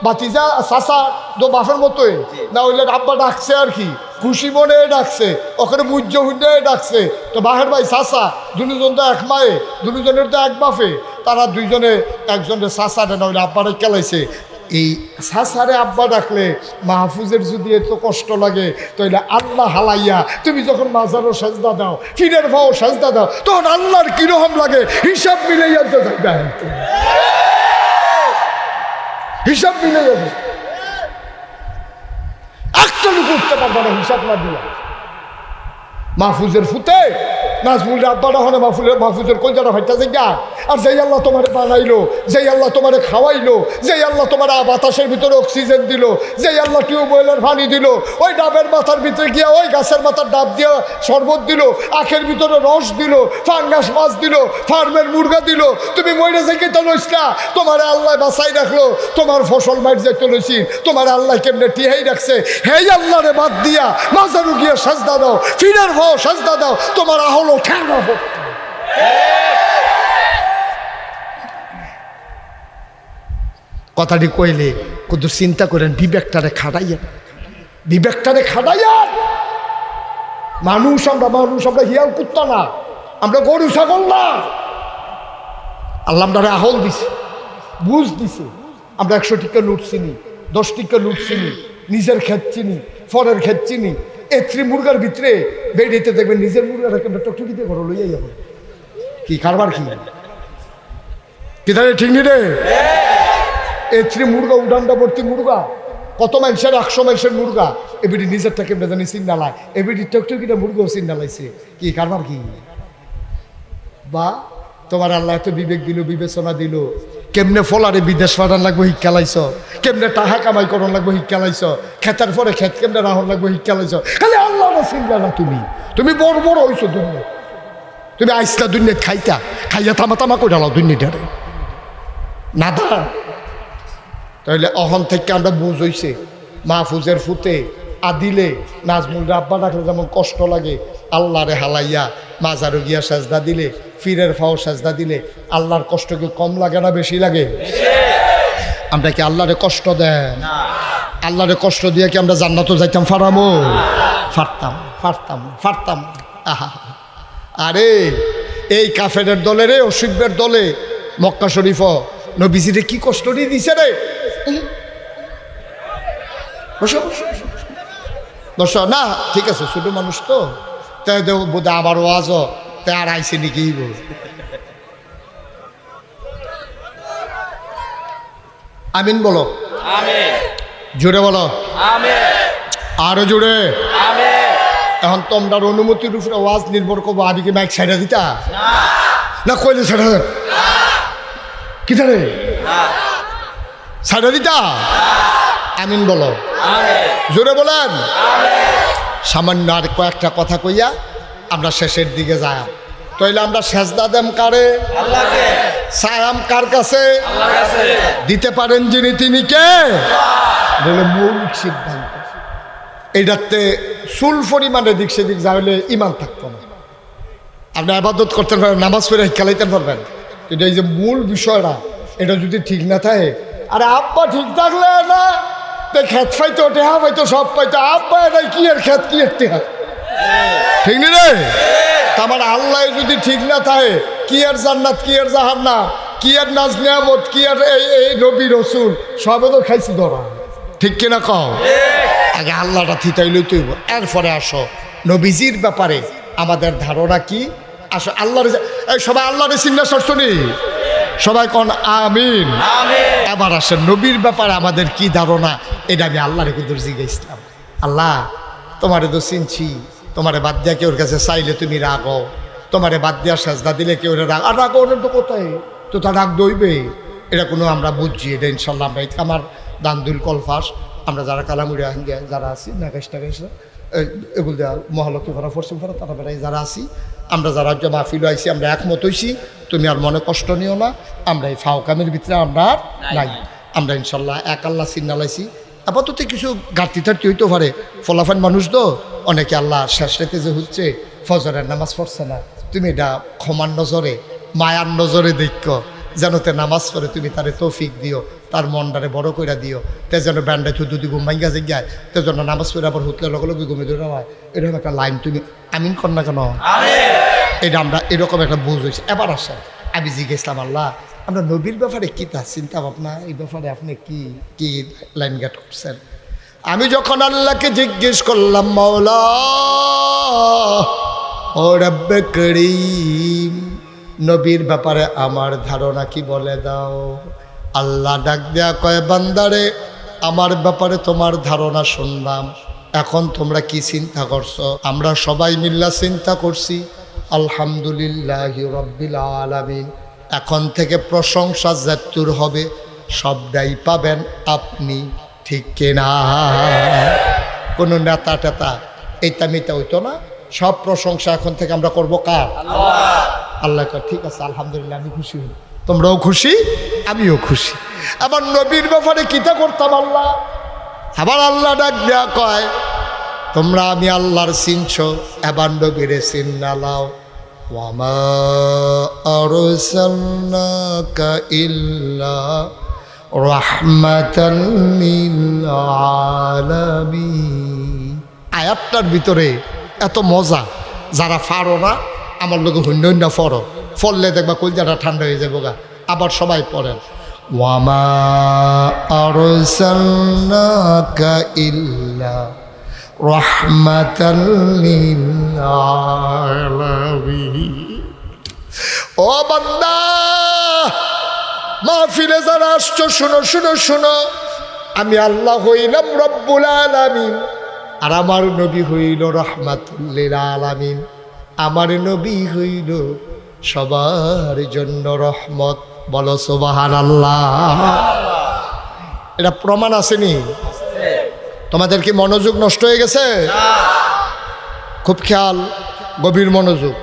বাতিজা চাষা দো বাফের মতোই না হইলে আব্বা ডাকছে আর কি, খুশি মনে ডাকছে, ওখানে বুঝ্য হুন্ডে ডাকছে। তো বাহের ভাই চাষা দুজন তো এক মায়ে, দুজনের তো এক বাফে, তারা দুইজনে একজনের চাষারে না হইলে আব্বারে খেলাইছে। এই সাসারে আব্বা ডাকলে মাহফুজের যদি এত কষ্ট লাগে তাহলে আল্লাহ হালাইয়া তুমি যখন মাজারও সাজদা দাও, ফিরের ভাও সাজদা দাও, তখন আল্লাহর কিরকম লাগে হিসাব মিলাইয়া তো যাইবে, হিসাব মিলাইয়া যাবে। একটা লোক উঠতে পারবে না হিসাব না দিয়া। মাহফুজের ফুতে নাজমুলের আব্বাটা হনে মাহফুজের কলজাটা ভাইটা জায়গা। আর যেই আল্লাহ তোমারে বানাইলো, যেই আল্লাহ তোমারে খাওয়াইলো, যেই আল্লাহ তোমার বাতাসের ভিতরে অক্সিজেন দিল, যেই আল্লাহ টিউবওয়েলের পানি দিল, ওই ডাবের মাথার ভিতরে গিয়া ওই গাছের মাথার ডাব দিয়া শরবত দিল, আখের ভিতরে রস দিল, ফাঙ্গাস মাছ দিল, ফার্মের মুরগা দিল, তুমি মইরে যাইকে তো লইস না, তোমার আল্লাহ বাঁচাই রাখলো, তোমার ফসল মাইর যাইতে লইছি, তোমার আল্লাহ কেমনে টিহাই রাখছে। হেই আল্লাহরে বাদ দিয়া মাজারু গিয়া সাজদা দাও, ফিরের ভাও সাজদা দাও, তোমার আহলো ঠেঙ্গা হোক। কথাটি কইলে কত চিন্তা করেন, বিবেকটারে খাটাইয়া, বিবেকটারে খাটাইয়া। মানুষ আমরা হিয়াল কুত্তা না, আমরা গরু ছাগল না। আল্লাহ আমরা আহল দিছে, বুঝ দিছে। আমরা 100 টিকা লুট চিনি, 10 টিকা লুট চিনি, নিজের ক্ষেত চিনি, ফরের ক্ষেত চিনি। এত্রি মুরগার ভিতরে বেড়িতে দেখবেন নিজের মুরগার টকটকিতে ঘর লইয়া যাবে। কি কারবার কি ঠিক নি রে? এত্রি মুরগা উডানটা ভর্তি মুরগা, কত মানুষের 100 মানুষের মুরগা, এবিটি নিজের থেকে জানি চিন্তালায়, এবিটি টকটকিটা মুরগাও চিন্তালাইছে। কি কারবার কি? বা তোমার আল্লাহ এত বিবেক দিল, বিবেচনা দিল, কেমনে ফলারে বিদেশ পাঠান লাগবো শিক্ষা লাইছ, কেমনে টাকা কামাই করন লাগবো শিক্ষা লাইছ, খেতার পরে খেত কেমনে রাহন লাগবো শিক্ষা লাইছ। খালি আল্লাহ চিন্তা না, তুমি বড় বড় হইছো দুনিয়া, তুমি আইসলা দুনিয়াত খাইয়া তামা তামা করে ডালাও দুনিয়াটারে না দা। তাহলে অহন থেকে আমরা বুঝ হইছে মাহফুজের ফুতে আদিলে নাজমুল আব্বা ডাকলে যেমন কষ্ট লাগে, আল্লাহরে হালাইয়া মাজারো গিয়া সাজদা দিলে, ফিরের ফাও সাজদা দিলে আল্লাহর কষ্ট কি কম লাগে না বেশি লাগে? আমরা কি আল্লাহরে কষ্ট দেন? আল্লাহরে কষ্ট দিয়ে কি আমরা জান্নাতও যাইতাম? ফারতাম। আহা, আরে এই কাফেরের দলে রে, অসুখের দলে মক্কা শরীফ নবীজিরে কি কষ্ট দিয়ে দিছে রে। বসো না, ঠিক আছে, ছোট মানুষ তো, তাই বোধ আবার ওয়াজ তাই আর আইসে নাকি আমিন বলো, জোরে বলো, আরো জোরে। এখন তোমরার অনুমতির উপরে ওয়াজ নির্ভর করবো। আমি কি মাইক ছাইড়া দিতা না কইলে ছাড়া কি রে ছাড়া দিতা? আমিন বলো, জোরে বলেন। সামান্য আর কয়েকটা কথা কইয়া আমরা শেষের দিকে যাই। তাইলে আমরা সেজদা দেম কারে? আল্লাহকে। সায়াম কার কাছে? আল্লাহর কাছে। দিতে পারেন যিনি, তিনি কে? বলে মৌলিক সিদ্ধান্ত। এইটাতে চুল পরিমাণে দিক সেদিক যা হলে ইমান থাকতো না। আপনি ইবাদত করতে পারবেন, নামাজ পড়ে খেলাইতে পারবেন, কিন্তু এই যে মূল বিষয়টা এটা যদি ঠিক না থাকে, আরে আব্বা ঠিক থাকলে না খেত পাইতো, টেহা পাইতো, সব পাইতো, আব্বা এটাই কি এর খেত, কি এর টেহা, ঠিক নি রে? আমার আল্লাহ যদি ঠিক না থাকে, কি আর জান্নাত, কি আর জাহান্নাম, কি আর নাজ নিয়ামত, কি আর এই নবী রসুল সবে তো খাইছি ধরা, ঠিক কিনা কও? আগে আল্লাহটা থিতাই লইতে হইব, এরপরে আসো নবীজির ব্যাপারে আমাদের ধারণা কি, আসো আল্লাহর, এই সবাই আল্লাহর চিন্তা সরছনি, সবাই কোন আমিন। এবার আসেন নবীর ব্যাপারে আমাদের কি ধারণা, এটা আমি আল্লাহরে কিন্তু জিজ্ঞাসলাম। আল্লাহ, তোমারে তো চিনছি, তোমারে বাদ দিয়া কেউর কাছে চাইলে তুমি রাগো, তোমারে বাদ দিয়া সাজদা দিলে কেউ রাগ, আর রাগ ওর তো কোথায়, তো তা রাগ দইবে, এটা কোনো আমরা বুঝছি। এটা ইনশাল্লাহ আমরা আমার দান্দুল কলফাস, আমরা যারা কালামুড়িয়া হিঙ্গা যারা আছি নাগাইশ টাগাইশ এগুলো দেওয়া মহালক্ষ্মী ভরা ফরসিম ভরা তারা বেড়াই যারা আছি, আমরা যারা মাহফিল আইছি, আমরা একমত হইছি। তুমি আর মনে কষ্ট নিও না, আমরা এই ফাওকামের ভিতরে আমরা নাই, আমরা ইনশাল্লাহ এক আল্লাহ চিন্নালাইছি। আপাতত কিছু ঘাটতি টাটতি হইতে পারে, ফলাফান মানুষ তো অনেকে আল্লাহ শেষ রাতে যে হচ্ছে ফজরের নামাজ পড়ছে না, তুমি এটা ক্ষমার নজরে মায়ার নজরে দেখ, যেন তে নামাজ পড়ে তুমি তারে তৌফিক দিও, তার মনটারে বড় করে দিও, তে যেন ব্যান্ডায় যদি ঘুম ভাঙ্গা যায়, তে যেন নামাজ পড়ে আবার হুতলে লগে লগে ঘুমে ধরে হয়, এরকম একটা লাইন তুমি আমিন কর না কেন? এটা আমরা এরকম একটা বুঝ হয়েছে। এবার আসেন আমি জিজ্ঞেসলাম, আল্লাহ আমরা নবীর ব্যাপারে কী তা চিন্তা ভাবনা, এই ব্যাপারে আপনি কি কি লাইন গেট করছেন? আমি যখন আল্লাহকে জিজ্ঞেস করলাম, মাওলা ও রব্বে করিম, নবীর ব্যাপারে আমার ধারণা কি বলে দাও। আল্লাহ ডাক দেয়া কয়, বান্দারে আমার ব্যাপারে তোমার ধারণা শুনলাম, এখন তোমরা কি চিন্তা করছো? আমরা সবাই মিল্লা চিন্তা করছি আলহামদুলিল্লাহি রাব্বিল আলামিন, এখন থেকে প্রশংসা যতুর হবে সবটাই পাবেন আপনি, ঠিক কিনা? কোনো নেতা টেতা এইটা মিতা হইতো না, সব প্রশংসা এখন থেকে আমরা করবো কার? আল্লাহ। ঠিক আছে আলহামদুলিল্লাহ, আমি খুশি হই, তোমরাও খুশি, আমিও খুশি। আবার নবীর ব্যাপারে কিতা করতাম আল্লাহ, আবার আল্লাহ ডাক দেয়া কয়, তোমরা আমি আল্লাহর চিনছ, এবার নবীরে চিন্নালাও। ওয়ামা আরসালনাকা ইল্লা রাহমাতাল লিল আলামিন। আয়াতটার ভিতরে এত মজা, যারা পারো না আমার লোক হন্য হন্য ফরো, ফললে দেখবা কলজাটা ঠান্ডা হয়ে যাবো গা। আবার সবাই পড়েন, ওয়ামা আরসালনাকা ইল্লা রাহমাতাল লিল আলামিন। ও বান্দা, মাহফিলে যারা আসছো শুনো শুনো শুনো, আমি আল্লাহ হইলাম রব্বুল আলামিন, আর আমার নবী হইল রাহমাতুল লিল আলামিন। আমার নবী হইল সবার জন্য রহমত। বলো সুবহানাল্লাহ। এটা প্রমাণ আসেনি? তোমাদের কি মনোযোগ নষ্ট হয়ে গেছে? খুব খেয়াল, গভীর মনোযোগ,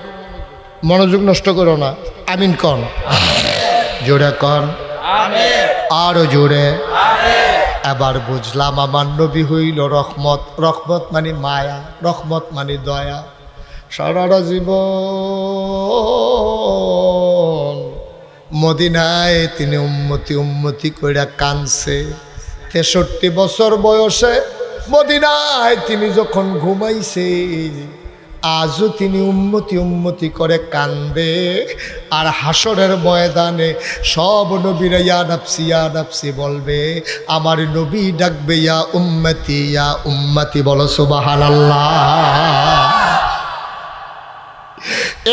মনোযোগ নষ্ট করো না। আমিন কন, জোরে কন, আরো জোরে। এবার বুঝলাম আমার নবী হইল রহমত। রহমত মানে মায়া, রহমত মানে দয়া। সারাটা জীবন মদিনায় তিনি উম্মতি উম্মতি কইরা কানছে। 63 বছর বয়সে মদিনায় তিনি যখন ঘুমাইছে, আজও তিনি উম্মতি উম্মতি করে কান্দে। আর হাসরের ময়দানে সব নবীরা ইয়া নাফসি বলবে, আমার নবী ডাকবে ইয়া উম্মতি। বলো সুবহানাল্লাহ।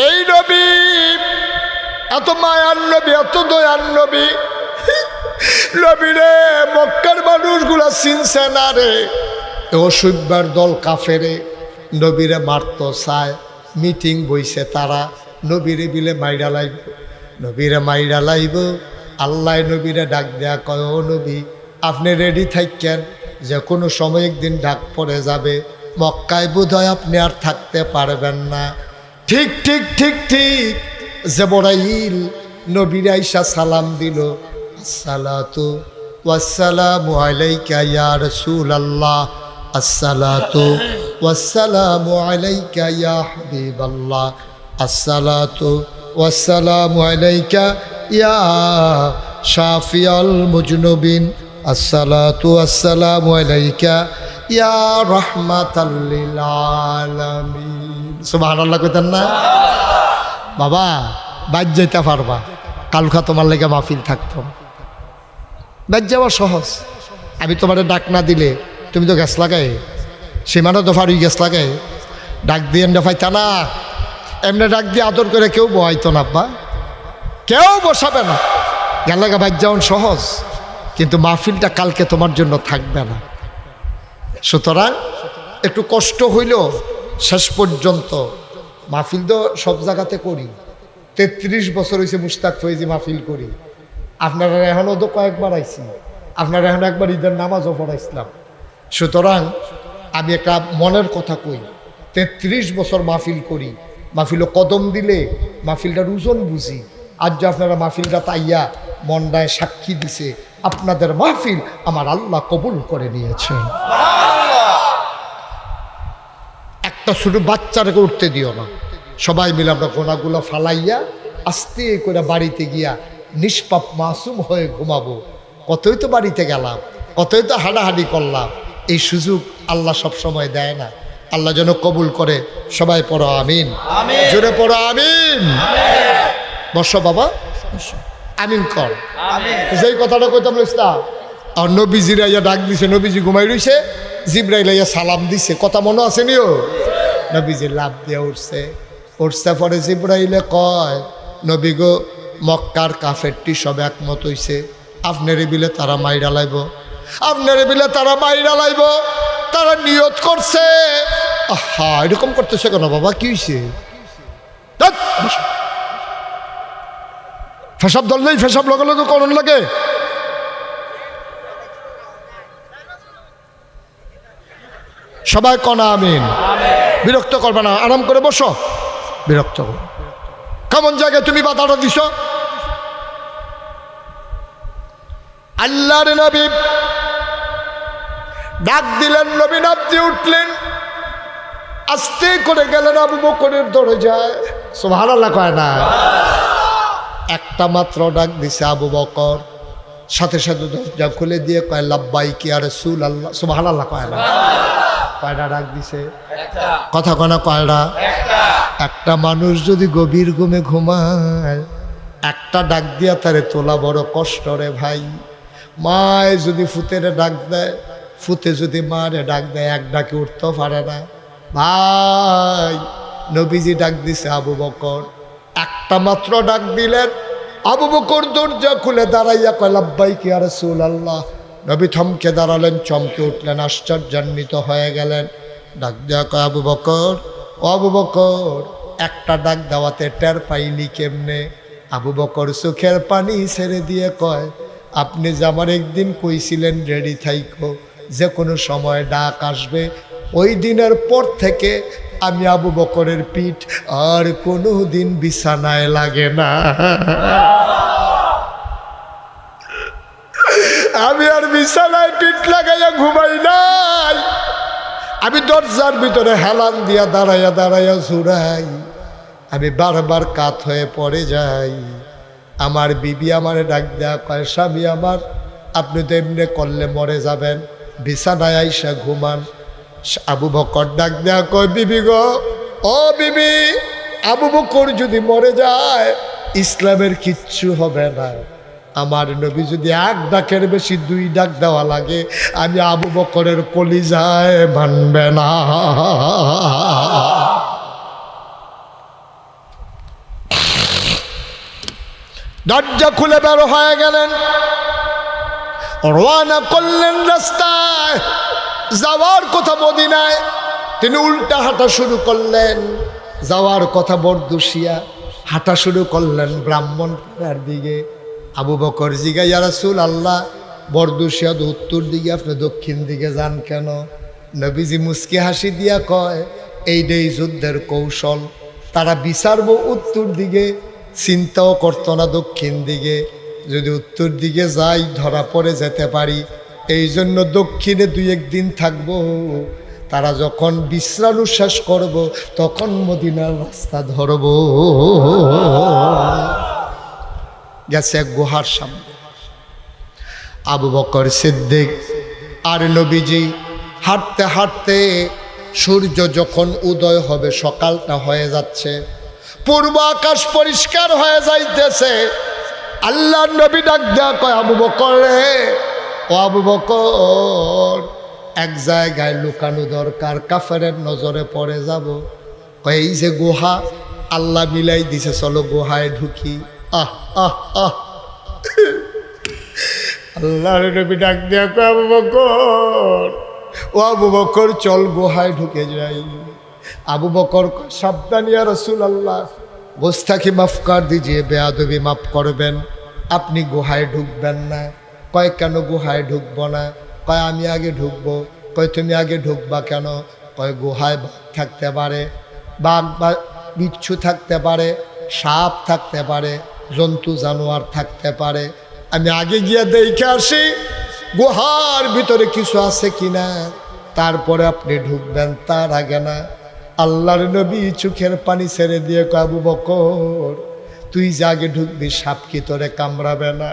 এই নবী এত মায়ার নবী, এত দয়ার নবী, নবীরে মক্কার মানুষগুলা চিনছে না রে। অসভ্যার দল কাফেরে নবীরে মারতো চায়, মিটিং বইছে তারা, নবীরে বিলে মাইরা লাইব, নবীরে মাইরা লাইব। আল্লাহ নবীরে ডাক দেয়া কয়, ও নবী আপনি রেডি থাকেন, যে কোনো সময় একদিন ডাক পড়ে যাবে, মক্কায় বোধহয় আপনি আর থাকতে পারবেন না। ঠিক ঠিক ঠিক ঠিক। জিবরাইল নবীর আইসা সালাম দিল, আসসালাতু ওয়াসসালামু আলাইকা ইয়া রাসূলুল্লাহ, আসসালাতু ওয়াসসালামু আলাইকা ইয়া হাবিবাল্লাহ, আসসালাতু ওয়াসসালামু আলাইকা ইয়া শাফিয়াল মুজনুবিন, আসসালাতু ওয়াসসালামু আলাইকা ইয়া রাহমাতাল লিল আলামিন। সুবহানাল্লাহ কইতেন না? বাবা বাইর যাইতে পারবা, কালকা তোমার লেগে মাহফিল থাকতো। বাইর যাওয়া সহজ। আমি তোমার ডাক না দিলে তুমি তো গ্যাস লাগাই, সীমানা তো ফারুই গ্যাস লাগাই, ডাক দিয়ে পাইতা না। এমনি ডাক দিয়ে আদর করে কেউ বহাইতো না আব্বা, কেউ বসাবে না। গেলাগা বাইর যাওয়ান সহজ, কিন্তু মাহফিলটা কালকে তোমার জন্য থাকবে না। সুতরাং একটু কষ্ট হইল শেষ পর্যন্ত। মাহফিল তো সব জায়গাতে করি, 33 বছর হয়েছে মুশতাক ফয়েজি মাহফিল করি। আপনারা এখনও তো কয়েকবার আইছি, আপনারা এখন একবার ঈদের নামাজও পড়াইছিলাম। সুতরাং আমি একটা মনের কথা কই, 33 বছর মাহফিল করি, মাহফিলও কদম দিলে মাহফিলটার ওজন বুঝি। আজ যে আপনারা মাহফিলটা তাইয়া মন্ডায় সাক্ষী দিছে, আপনাদের মাহফিল আমার আল্লাহ কবুল করে নিয়েছেন। একটা শুধু বাচ্চাটাকে উঠতে দিও না, সবাই মিলে আমরা গোনাগুলো ফালাইয়া আস্তে করে বাড়িতে গিয়া নিষ্পাপ মাসুম হয়ে ঘুমাবো। কতই তো বাড়িতে গেলাম, কতই তো হাঁটাহাঁটি করলাম, এই সুযোগ আল্লাহ সব সময় দেয় না। আল্লাহ যেন কবুল করে। সবাই পড়ো আমিন, জোরে পড়ো আমিন। বসো বাবা, আমিন কর। যেই কথাটা কইতাম ইসলাম, আর নবীজিরা ইয়া ডাক দিছে, নবীজি ঘুমাই রইছে, জিব্রাইল ইয়া সালাম দিছে, কথা মনে আছে নিও? নবীজি লাভ দিয়ে উঠছে, উঠছে পরে জিব্রাইলে কয়, নবী গো, মক্কার কাফেরটি সব একমত হইছে, আপনারে বিলে তারা মাইরা লাইব, আপনারে বিলে তারা মাইরা লাইব, তারা নিয়ত করছে। আহা, এরকম করতেছে কেন বাবা, কি হয়েছে? ফেসাব ধরলেই ফেসাব লগে লগে করণ লাগে। সবাই কনা আমিন। বিরক্ত করবে না, আরাম করে বসো। বিরক্ত করো, কেমন জায়গায় তুমি বাধাটা দিছ? আল্লাহর নবী ডাক দিলেন, নবী ডাক দিয়ে উঠলেন, আস্তে করে গেলেন আবু বকরের দরজায়। সুবহানাল্লাহ কয় না? একটা মাত্র ডাক দিছে আবু বকর, সাথে সাথে দরজা খুলে দিয়ে কয়, লাব্বাইক ইয়া রাসূলুল্লাহ। সুবহানাল্লাহ কয় না? কয়টা ডাক দিছে? কথা কয় না? কয়টা? একটা মানুষ যদি গভীর ঘুমে ঘুমায়, একটা ডাক দিয়া তারে তোলা বড় কষ্ট রে ভাই। মায় যদি ফুতেরে ডাক দেয়, ফুতে যদি মারে ডাক দেয়, এক ডাকে উঠতে পারে না ভাই। নবীজি ডাক দিছে আবু বকর, একটা মাত্র ডাক দিলেন। আবু বকর দরজা খুলে দাঁড়াইয়া কয়, লাব্বাইক ইয়া রাসূলুল্লাহ। নবী থমকে দাঁড়ালেন, চমকে উঠলেন, আশ্চর্যান্বিত হয়ে গেলেন। ডাক দেয়া কয়, আবু বকর, ও আবু বকর, একটা ডাক দেওয়াতে টের পাইলি কেমনে? আবু বকর চোখের পানি ছেড়ে দিয়ে কয়, আপনি যে আমার একদিন কইছিলেন রেডি থাইকো, যে কোনো সময় ডাক আসবে, ওই দিনের পর থেকে আমি আবু বকরের পিঠ আর কোনো দিন বিছানায় লাগে না। আমি আর বিছানায় পিঠ লাগাইয়া ঘুমাই নাই, আমি দরজার ভিতরে হেলান দিয়া দাঁড়াইয়া দাঁড়াইয়া ঝুরাই, আমি বারবার কাত হয়ে পড়ে যাই। আমার বিবি আমারে ডাক দেয়া কয়, স্বামী আমার, আপনি তো এমনি করলে মরে যাবেন, বিছানায় আইসা ঘুমান। আবু বকর ডাক দেয়া কয়, বিবি গো, ও বিবি, আবু বকর যদি মরে যায় ইসলামের কিচ্ছু হবে না। আমার নবী যদি এক ডাকের বেশি 2 ডাক দেওয়া লাগে, আমি আবু বকরের কলিজায় মানবে না। দরজা খুলে বের হয়ে গেলেন, রওনা করলেন রাস্তায় যাওয়ার কথা মদিনায়। তিনি উল্টা হাঁটা শুরু করলেন, যাওয়ার কথা বরদুশিয়া, হাঁটা শুরু করলেন ব্রাহ্মণপাড়ার দিকে। আবু বকর জিগাই, ইয়া রাসূলুল্লাহ, বরদুশিয়া তো উত্তর দিকে, আপনি দক্ষিণ দিকে যান কেন? নবীজি মুস্কি হাসি দিয়া কয়, এইটাই যুদ্ধের কৌশল, তারা বিচারবো উত্তর দিকে, চিন্তাও করতো না দক্ষিণ দিকে। যদি উত্তর দিকে যাই ধরা পড়ে যেতে পারি, এই জন্য দক্ষিণে 2-1 দিন থাকবো। তারা যখন বিশ্রাম শেষ করব তখন মদিনার রাস্তা ধরব। গেছে এক গুহার সামনে, আবু বকর সিদ্দিক আর নবীজি হাঁটতে হাঁটতে, সূর্য যখন উদয় হবে, সকালটা হয়ে যাচ্ছে, পূর্ব আকাশ পরিষ্কার হয়ে যাইতেছে। আল্লাহর নবী ডাক দেয়া কয়, আবু বকর রে, ও আবু বকর, এক জায়গায় লুকানো দরকার, কাফেরের নজরে পড়ে যাব। কয়, এই যে গুহা, আল্লাহ মিলাই দিছে, চলো গুহায় ঢুকি। আহ আহ আহ আল্লাহর নবী ডাক দিয়া কয়, আবু বকর, ও আবু বকর চল গুহায় ঢুকে যাই। আবু বকর সাবধান ইয়া রাসূলুল্লাহ, গোস্তাখি মাফ কর দিজিয়ে, বেয়াদবি মাফ করবেন, আপনি গুহায় ঢুকবেন না। কয় কেন গুহায় ঢুকবো না? কয় আমি আগে ঢুকবো। কয় তুমি আগে ঢুকবা কেন? কয় গুহায় বাঘ থাকতে পারে, বাঘ বা বিচ্ছু থাকতে পারে, সাপ থাকতে পারে, জন্তু জানোয়ার থাকতে পারে, আমি আগে গিয়ে দেখে আসি গুহার ভিতরে কিছু আছে কিনা, তারপরে আপনি ঢুকবেন, তার আগে না। আল্লাহর নবী চোখের পানি ছেড়ে দিয়ে কয়, আবু বকর তুই যে আগে ঢুকবি, সাপ কি তোরে কামড়াবে না?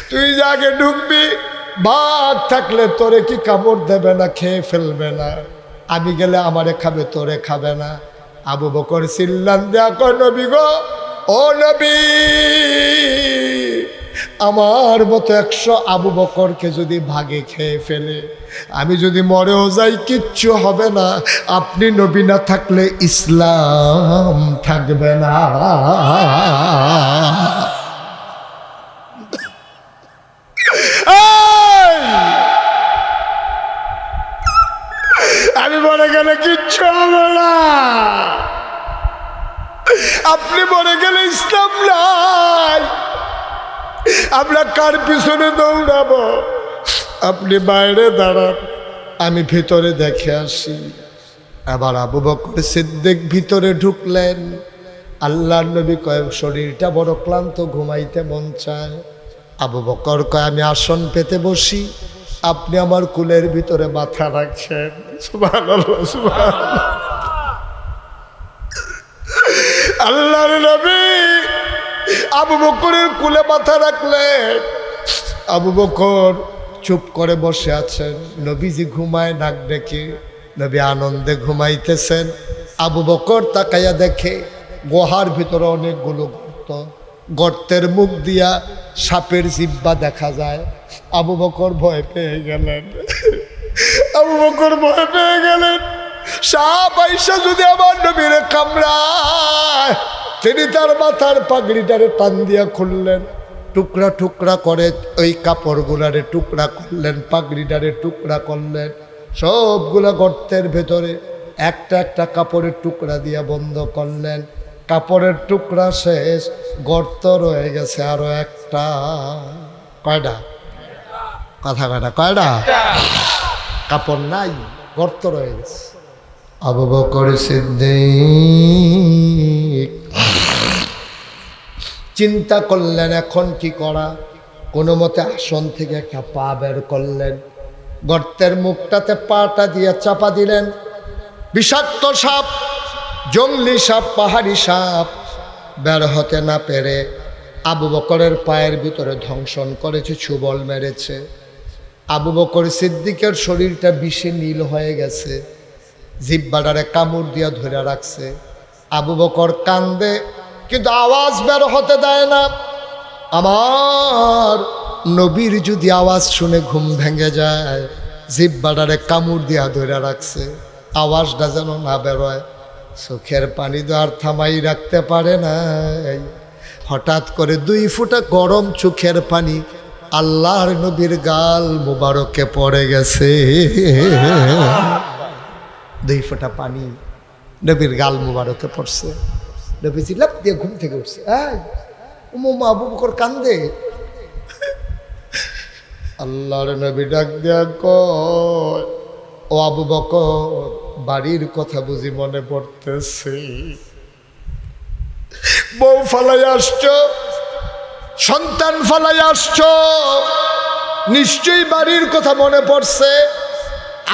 তুই যে আগে ঢুকবি, বাঘ থাকলে তোরে কি কামড় দেবে না, খেয়ে ফেলবে না? আমি গেলে আমারে খাবে, তোরে খাবে না? আবু বকর চিল্লান দেয়া কয়, নবী গো, ও নবী, আমার মতো 100 আবু বকরকে যদি ভাগে খেয়ে ফেলে, আমি যদি মরেও যাই কিচ্ছু হবে না, আপনি নবী না থাকলে ইসলাম থাকবে না। আমি মরে গেলে কিচ্ছু হবে না, আপনি মরে গেলে ইসলাম নাই, আমরা কার পিছনে দৌড়াবো? আপনি বাইরে দাঁড়ান, আমি ভিতরে দেখে আসি। আবার আবু বকর সিদ্দিক ভিতরে ঢুকলেন। আল্লাহর নবী কয়, শরীরটা বড় ক্লান্ত, ঘুমাইতে মন চায়। আবু বকর কয়, আমি আসন পেতে বসি, আপনি আমার কুলের ভিতরে মাথা রাখছেন। সুবহানাল্লাহ, সুবহানাল্লাহ। আল্লাহর নবী আবু বকরের কুলে মাথা রাখলেন। আবু বকর চুপ করে বসে আছেন। নবীজি ঘুমায় নাক ডেকে, নবী আনন্দে ঘুমাইতেছেন। আবু বকর তাকাইয়া দেখে গুহার ভিতরে অনেকগুলো গর্ত, গর্তের মুখ দিয়া সাপের জিহ্বা দেখা যায়। আবু বকর ভয় পেয়ে গেলেন। আবু বকর ভয় পেয়ে গেলেন, সাপ আইসা যদি আমার নবীরে কামড়ায়। তিনি তার মাথার পাগড়িটারে টান দিয়া খুললেন, টুকরা টুকরা করে ওই কাপড়গুলারে টুকরা করলেন, পাগড়িটারে টুকরা করলেন, সবগুলা গর্তের ভেতরে একটা একটা কাপড়ের টুকরা দিয়া বন্ধ করলেন। কাপড়ের টুকরা শেষ, গর্ত রয়ে গেছে আরো একটা। কয়টা? কথা কয়টা? কয়টা? কাপড় নাই, গর্ত রয়ে গেছে। আবু বকর সিদ্দিক চিন্তা করলেন এখন কি করা। কোনো মতে আসন থেকে একটা পা বের করলেন, গর্তের মুখটাতে পাটা দিয়ে চাপা দিলেন। বিষাক্ত সাপ, জঙ্গলি সাপ, পাহাড়ি সাপ বের হতে না পেরে আবু বকরের পায়ের ভিতরে ধ্বংসন করেছে, ছুবল মেরেছে। আবু বকর সিদ্দিকের শরীরটা বিষে নীল হয়ে গেছে, জিহ্বাটারে কামড় দিয়া ধরে রাখছে। আবু বকর কান্দে, কিন্তু আওয়াজ বের হতে দেয় না। আমার নবীর যদি আওয়াজ শুনে ঘুম ভেঙে যায়, জিহ্বাটারে কামড় দিয়া ধরে রাখছে, আওয়াজটা যেন না বেরোয়। চোখের পানি তো আর থামাই রাখতে পারে নাই। হঠাৎ করে 2 ফোঁটা গরম চোখের পানি আল্লাহর নবীর গাল মুবারকে পড়ে গেছে। 2 ফোঁটা পানি নবীর গাল মুবারকে পড়ছে। নবীজি লাফ দিয়ে ঘুম থেকে উঠছে। আবু বকর কান্দে। আল্লাহর নবী ডাক দেয়া কয়, ও আবু বকর, বাড়ির কথা বুঝি মনে পড়তেছে? বউ ফালাই আসছ, সন্তান ফালাই আসছ, নিশ্চয়ই বাড়ির কথা মনে পড়ছে।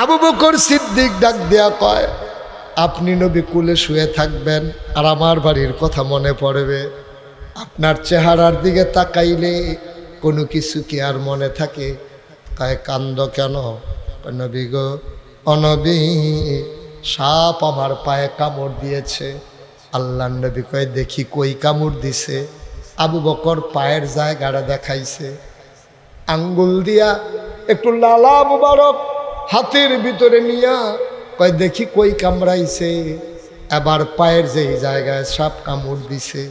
আবু বকর সিদ্দিক ডাক দেয়া কয়, আপনি নবী কুলে শুয়ে থাকবেন আর আমার বাড়ির কথা মনে পড়বে? আপনার চেহারার দিকে তাকাইলে কোনো কিছু কি আর মনে থাকে? কয়, কান্দ কেন? নবী গো, অনবী, সাপ আমার পায়ে কামড় দিয়েছে। আল্লাহ নবী কয়, দেখি কই কামড় দিছে? আবু বকর পায়ের জায়গাটা দেখাইছে, আঙ্গুল দিয়া একটু লালা মুবারক হাতের ভিতরে নিয়া কয়, দেখি কই কামড়াইছে? এবার পায়ের যেই জায়গায় সাপ কামড় দিছে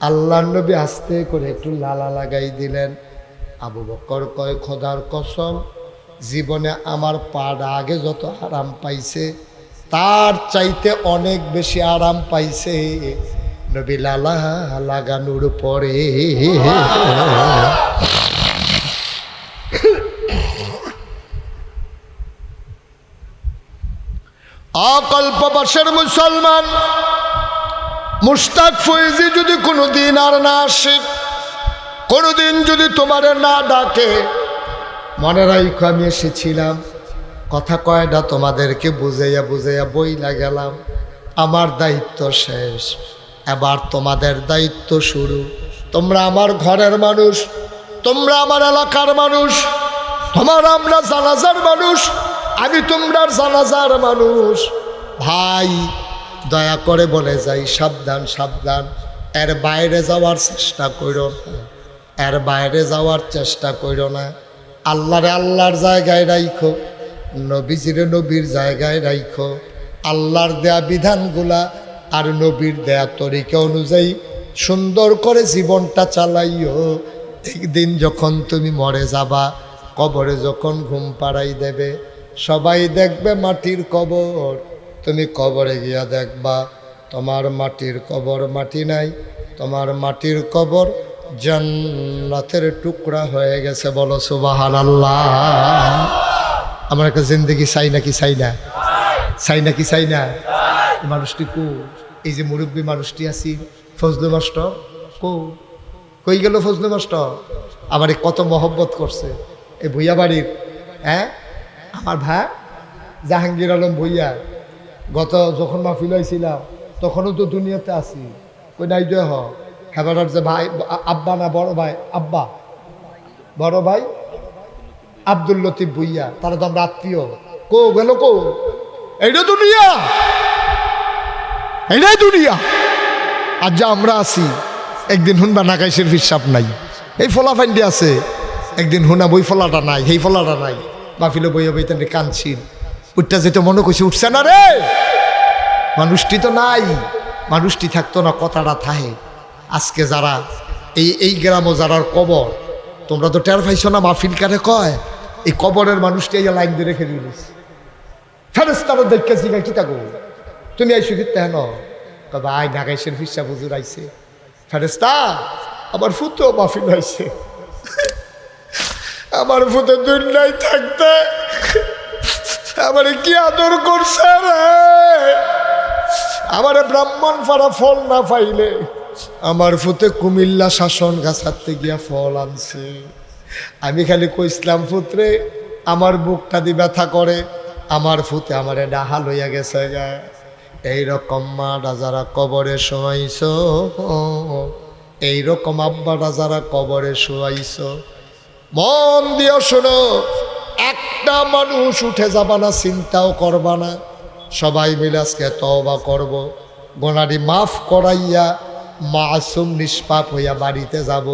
আল্লাহর নবী আস্তে করে একটু লালা লাগাই দিলেন। আবু বকর কয় খোদার কসম, জীবনে আমার পাটা আগে যত আরাম পাইছে তার চাইতে অনেক বেশি আরাম পাইছে নবী লালা লাগানোর পরে। অকল্পবাসের মুসলমান মুশতাক ফয়েজি যদি কোনোদিন আর না আসে, কোনোদিন যদি তোমারে না ডাকে, মনে রাখো আমি এসেছিলাম, কথা কয়টা তোমাদেরকে বুঝাইয়া বুঝাইয়া বইলা গেলাম, আমার দায়িত্ব শেষ, এবার তোমাদের দায়িত্ব শুরু। তোমরা আমার ঘরের মানুষ, তোমরা আমার এলাকার মানুষ, তোমরা আমরা জানাজার মানুষ, আমি তোমরার জানাজার মানুষ। ভাই দয়া করে বলে যাই, সাবধান সাবধান, এর বাইরে যাওয়ার চেষ্টা করো না, এর বাইরে যাওয়ার চেষ্টা করো না। আল্লাহরে আল্লাহর জায়গায় রাখো, নবীজিরে নবীর জায়গায় রাখো, আল্লাহর দেয়া বিধানগুলা আর নবীর দেয়া তরিকা অনুযায়ী সুন্দর করে জীবনটা চালাইও। একদিন যখন তুমি মরে যাবা, কবরে যখন ঘুম পাড়াই দেবে, সবাই দেখবে মাটির কবর, তুমি কবরে গিয়া দেখবা তোমার মাটির কবর মাটি নাই, তোমার মাটির কবর জান্নাতের টুকরা হয়ে গেছে। বলো সুবহানাল্লাহ। আমার একটা জিন্দেগি চাই নাকি চাই না, চাই নাকি চাই না? মানুষটি কো, এই যে মুরব্বী মানুষটি আছি ফজলু মাস্টার কো, কই গেল ফজলু মাস্টার? আমার কত মহব্বত করছে এই ভুইয়া বাড়ির, হ্যাঁ আমার ভাই জাহাঙ্গীর আলম ভুইয়া। গত যখন মাহফিল হয়েছিলাম তখনও তো দুনিয়াতে আছি, কই নাই দে হ হেবারার যে ভাই আব্বা না বড় ভাই, আব্বা বড় ভাই আব্দুল লতিফ ভুইয়া, তারা তো আমরা আত্মীয়। কো গেল কো? এইটা দুনিয়া, এইটাই দুনিয়া। আর যা আমরা আছি, একদিন হুনবা নাকাইশের হিসাব নাই, এই ফলা ফাইন্ডি আছে, একদিন হুনা বই ফলাটা নাই, সেই ফলাটা নাই, মাহফিলে বইয়া বইতেন কানছিল, উঠটা যেতে মনে করছে উঠছে না রে, মানুষটি তো নাই, মানুষটি থাকতো না, কথাটা থাহে। আজকে যারা এই গ্রামও যারার কবর, তোমরা তো টের পাইছো না, মাহফিল কারে কয় এই কবরের মানুষটি এই লাইন দিয়ে রেখে দিলিস, ফেরেশতারা দেখেছি কি থাকো তুমি আইসো কি তেন ভাই নাগাইশের হিসাব হুজুর আইছে, ফেরেশতা আমার ফুতো মাহফিল হয়েছে, আমার ফুতো দুনিয়ায় থাকতে আমার কি আদর করছে রে, আমার ব্রাহ্মণ ফাড়া ফল না পাইলে আমার ফুতে কুমিল্লা শাসন গাছাতে গিয়া ফল আনছে। আমি খালি কইসলাম ফুতরে আমার বুকটা দি ব্যথা করে, আমার ফুতে আমারে ডাহা লইয়া গেছে গা। এইরকম মাটা যারা কবরে শোয়াইছ, এইরকম আব্বাটা যারা কবরে শোয়াইছ, মন দিয়ে শোনো, একটা মানুষ উঠে যাবা না, চিন্তাও করবা না, সবাই মিলে আজকে তওবা করব, গোনারি মাফ করাইয়া মাসুম নিষ্পাপ হইয়া বাড়িতে যাব,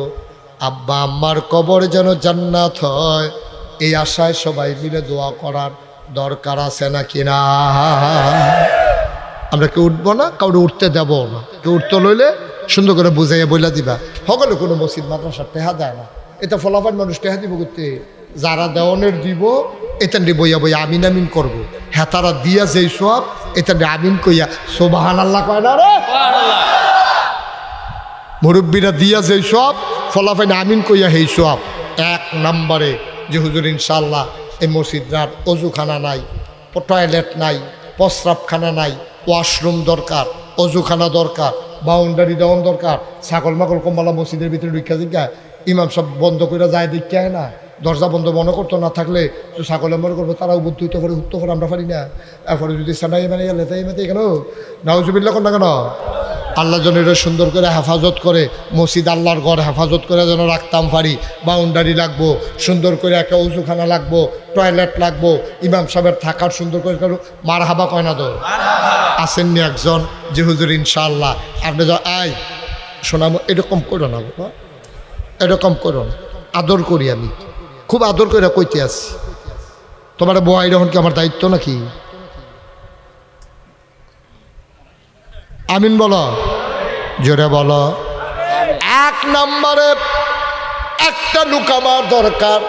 আব্বা আম্মার কবর যেন জান্নাত হয়, এই আশায় সবাই মিলে দোয়া করার দরকার আছে নাকি না? আমরা কেউ উঠবো না, কাউকে উঠতে দেব না, কেউ উঠতে লইলে সুন্দর করে বুঝাইয়া বইলা দিবা। সকলে কোনো মসজিদ মাদ্রাসা টেহা দেয় না, এটা ফলাফল মানুষ টেহা দিব করতে, যারা দেওয়ানের দিব এতান্ডি বইয়া বইয়া আমিন আমিন করবো, হ্যাঁ তারা দিয়া যেই সব এতান্ডি আমিন কইয়া সুবহানাল্লাহ কয় না রে, মুরব্বীরা দিয়া যেই সব ফলাফল আমিন কইয়া হেই সব। এক নম্বরে যে হুজুর ইনশাল্লাহ এই মসজিদরার অজুখানা নাই, টয়লেট নাই, প্রস্রাবখানা নাই, ওয়াশরুম দরকার, অজুখানা দরকার, বাউন্ডারি দেওয়ান দরকার, ছাগল মাগল কমলা মসজিদের ভিতরে ঢুকা দিকা ইমাম সব বন্ধ করে যায় দেখায় না, দরজা বন্ধ মনে করতো না থাকলে তো ছাগলে মনে করবো তারাও বুদ্ধ হইতে পারে, উঠতে পারে, আমরা পারি না। এরপরে যদি সানাই মানে গেলে তাই মেতে গেল নাউজুবিল্লাহ কোন না কেন, আল্লাহ যেন এটা সুন্দর করে হেফাজত করে, মসজিদ আল্লাহর ঘর হেফাজত করে যেন রাখতাম পারি, বাউন্ডারি লাগবো, সুন্দর করে একটা উজুখানা লাগবো, টয়লেট লাগবো, ইমাম সাহেবের থাকার সুন্দর করে মার হাবা কয় না তো আসেননি একজন যে হুজুর ইনশাআল্লাহ আপনি আয় শোনাবো, এরকম করো না বাবা, এরকম করো না, আদর করি, আমি খুব আদর করে কইতে আসি, তোমার বয় যখন কি আমার দায়িত্ব নাকি? আমিন বলো, জোরে বলো। এক নম্বরে একটা লোক আমার দরকার,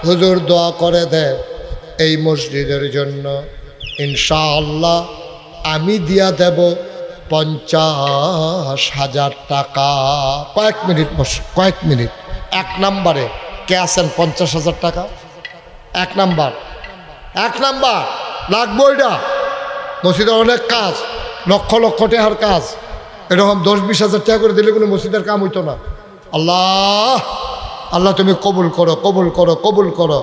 হুজুর দোয়া করে দে এই মসজিদের জন্য, ইনশাআল্লাহ আমি দিয়া দেব 50,000 টাকা। কয়েক মিনিট বস, কয়েক মিনিট। এক নম্বরে কে আছেন 50,000 টাকা? এক নাম্বার লাগবো। এটা মসজিদের অনেক কাজ, লক্ষ লক্ষ টাকার কাজ, এরকম 10-20 হাজার টাকা করে দিলে কোনো মসজিদের কাম হইতো না। আল্লাহ আল্লাহ তুমি কবুল করো, কবুল করো, কবুল করো।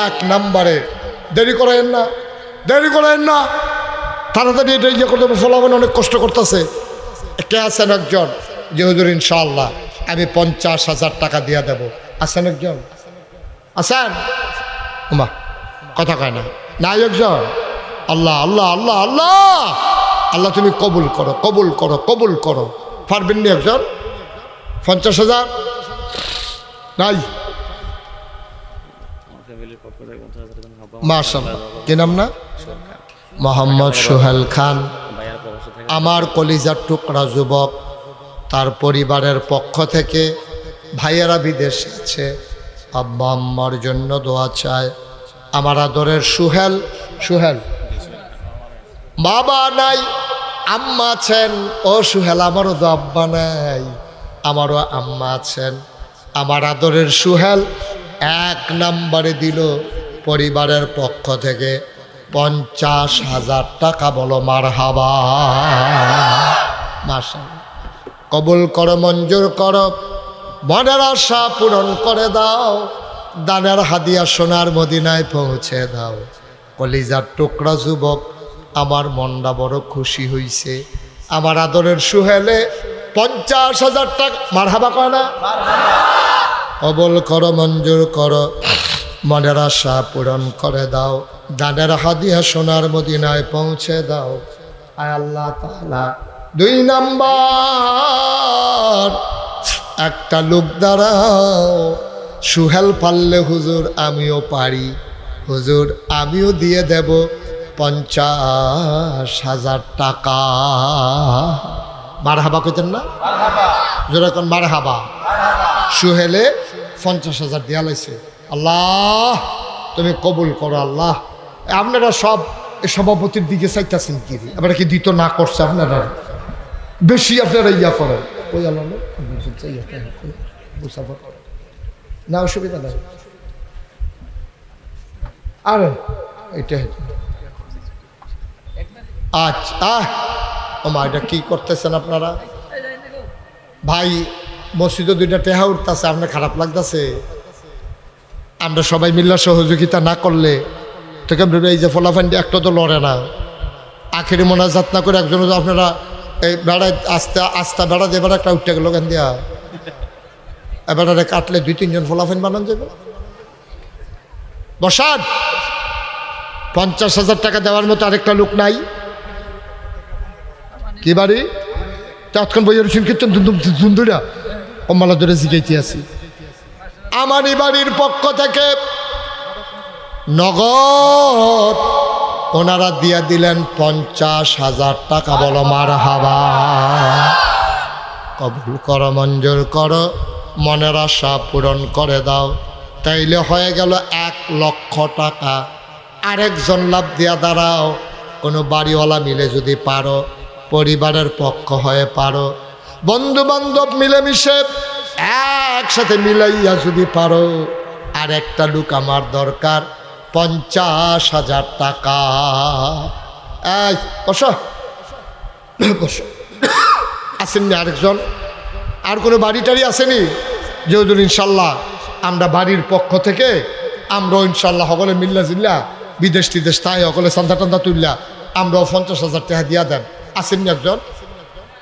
এক নম্বরে দেরি করেন না, দেরি করেন না, তাড়াতাড়ি এটা ইয়ে করতে হবে। ফলাফল অনেক কষ্ট করতেছে। কে আছেন একজন যে হুজুর ইনশাআল্লাহ আমি 50,000 টাকা দিয়া দেব? আছেন একজন? আছেন? মা কথা কয় না, নাই একজন? আল্লাহ আল্লাহ আল্লাহ আল্লাহ আল্লাহ তুমি কবুল করো, কবুল করো, কবুল করো। পারবেন নি একজন? 50,000 নাই? মাশাআল্লাহ, কি নাম না? মোহাম্মদ সোহেল খান, আমার কলিজার টুকরা যুবক, তার পরিবারের পক্ষ থেকে ভাইয়েরা বিদেশে আছে, আব্বা আম্মার জন্য দোয়া চায়। আমার আদরের সোহেল, সোহেল বাবা নাই, আম্মা আছেন। ও সোহেল, আমারও তো আব্বা নাই, আমারও আম্মা আছেন। আমার আদরের সোহেল এক নম্বরে দিল পরিবারের পক্ষ থেকে 50,000 টাকা। বলো মারহাবা। মাশাআল্লাহ, কবুল করো, মঞ্জুর করো, মনের আশা পূরণ করে দাও, দানের হাদিয়া সোনার মদিনায় পৌঁছে দাও। কলিজার টুকরা যুবক, আমার মনটা বড় খুশি হইছে। আমার আদরের সোহেলে 50,000 টাকা। মারহাবা কয় না? কবুল করো, মঞ্জুর করো, মনের আশা পূরণ করে দাও, দানের হাদিয়া সোনার মদিনায় পৌঁছে দাও। আয় আল্লাহ তাআলা। 2 নাম্বার, একটা লোক দাঁড়াও, সোহেল পারলে হুজুর আমিও পারি, হুজুর আমিও দিয়ে দেব 50,000 টাকা। মারহাবা কইতেন না? যেরকম মারহাবা। সোহেলে 50,000 দিয়া লাইছে। আল্লাহ তুমি কবুল করো। আল্লাহ, আপনারা সব সভাপতির দিকে চাইতেছেন কি? আপনারা কি দিত না করছে? আপনারা বেশি আপনারা ইয়া করেন। ওই আল্লাহ না, অসুবিধা নাই। আরে এটা আচ্ছা, ও মা, এটা কি করতেছেন আপনারা? ভাই মসজিদে 2টা টেহা উঠতেছে, আপনার খারাপ লাগতেছে? আমরা সবাই মিল্লা সহযোগিতা না করলে তোকে এই যে ফলাফান্ডি একটা তো লড়ে না। আখেরি মোনাজাত না করে একজন আপনারা এই বেড়ায় আস্তা বেড়া দিয়ে বেড়া একটা উঠতে গেল কেন দিয়া, এবারে কাটলে 2-3 জন ফলাফাইন বানান যাবে। বসান, 50,000 টাকা দেওয়ার মতো আরেকটা লোক নাই? কি বাড়ি তৎক্ষণ বইয়ের কীর্তন ধুন্দুরা অম্মালা ধরে জিগাইতে আছি। আমারই বাড়ির পক্ষ থেকে নগদ ওনারা দিয়া দিলেন 50,000 টাকা। বলো মারহাবা। কবুল করো, মঞ্জুর করো, মনের আশা পূরণ করে দাও। তাইলে হয়ে গেল 1 লক্ষ টাকা। আরেকজন লাভ দিয়া দাঁড়াও, কোনো বাড়িওয়ালা মিলে যদি পারো, পরিবারের পক্ষ হয়ে পারো, বন্ধু বান্ধব মিলেমিশে একসাথে মিলাইয়া যদি পারো, আর একটা লোক আমার দরকার 50,000 টাকা। এই বসো, বসো। আসেননি আরেকজন? আর কোনো বাড়ি টাড়ি আসেনি? যেহেতু ইনশাল্লাহ আমরা বাড়ির পক্ষ থেকে আমরাও ইনশাল্লাহ সকলে মিল্লা জিল্লা বিদেশ টিদেশ তাই সকলে চান্দা টান্দা তুললা আমরাও 50,000 টাকা দিয়া দেন। আসেননি একজন?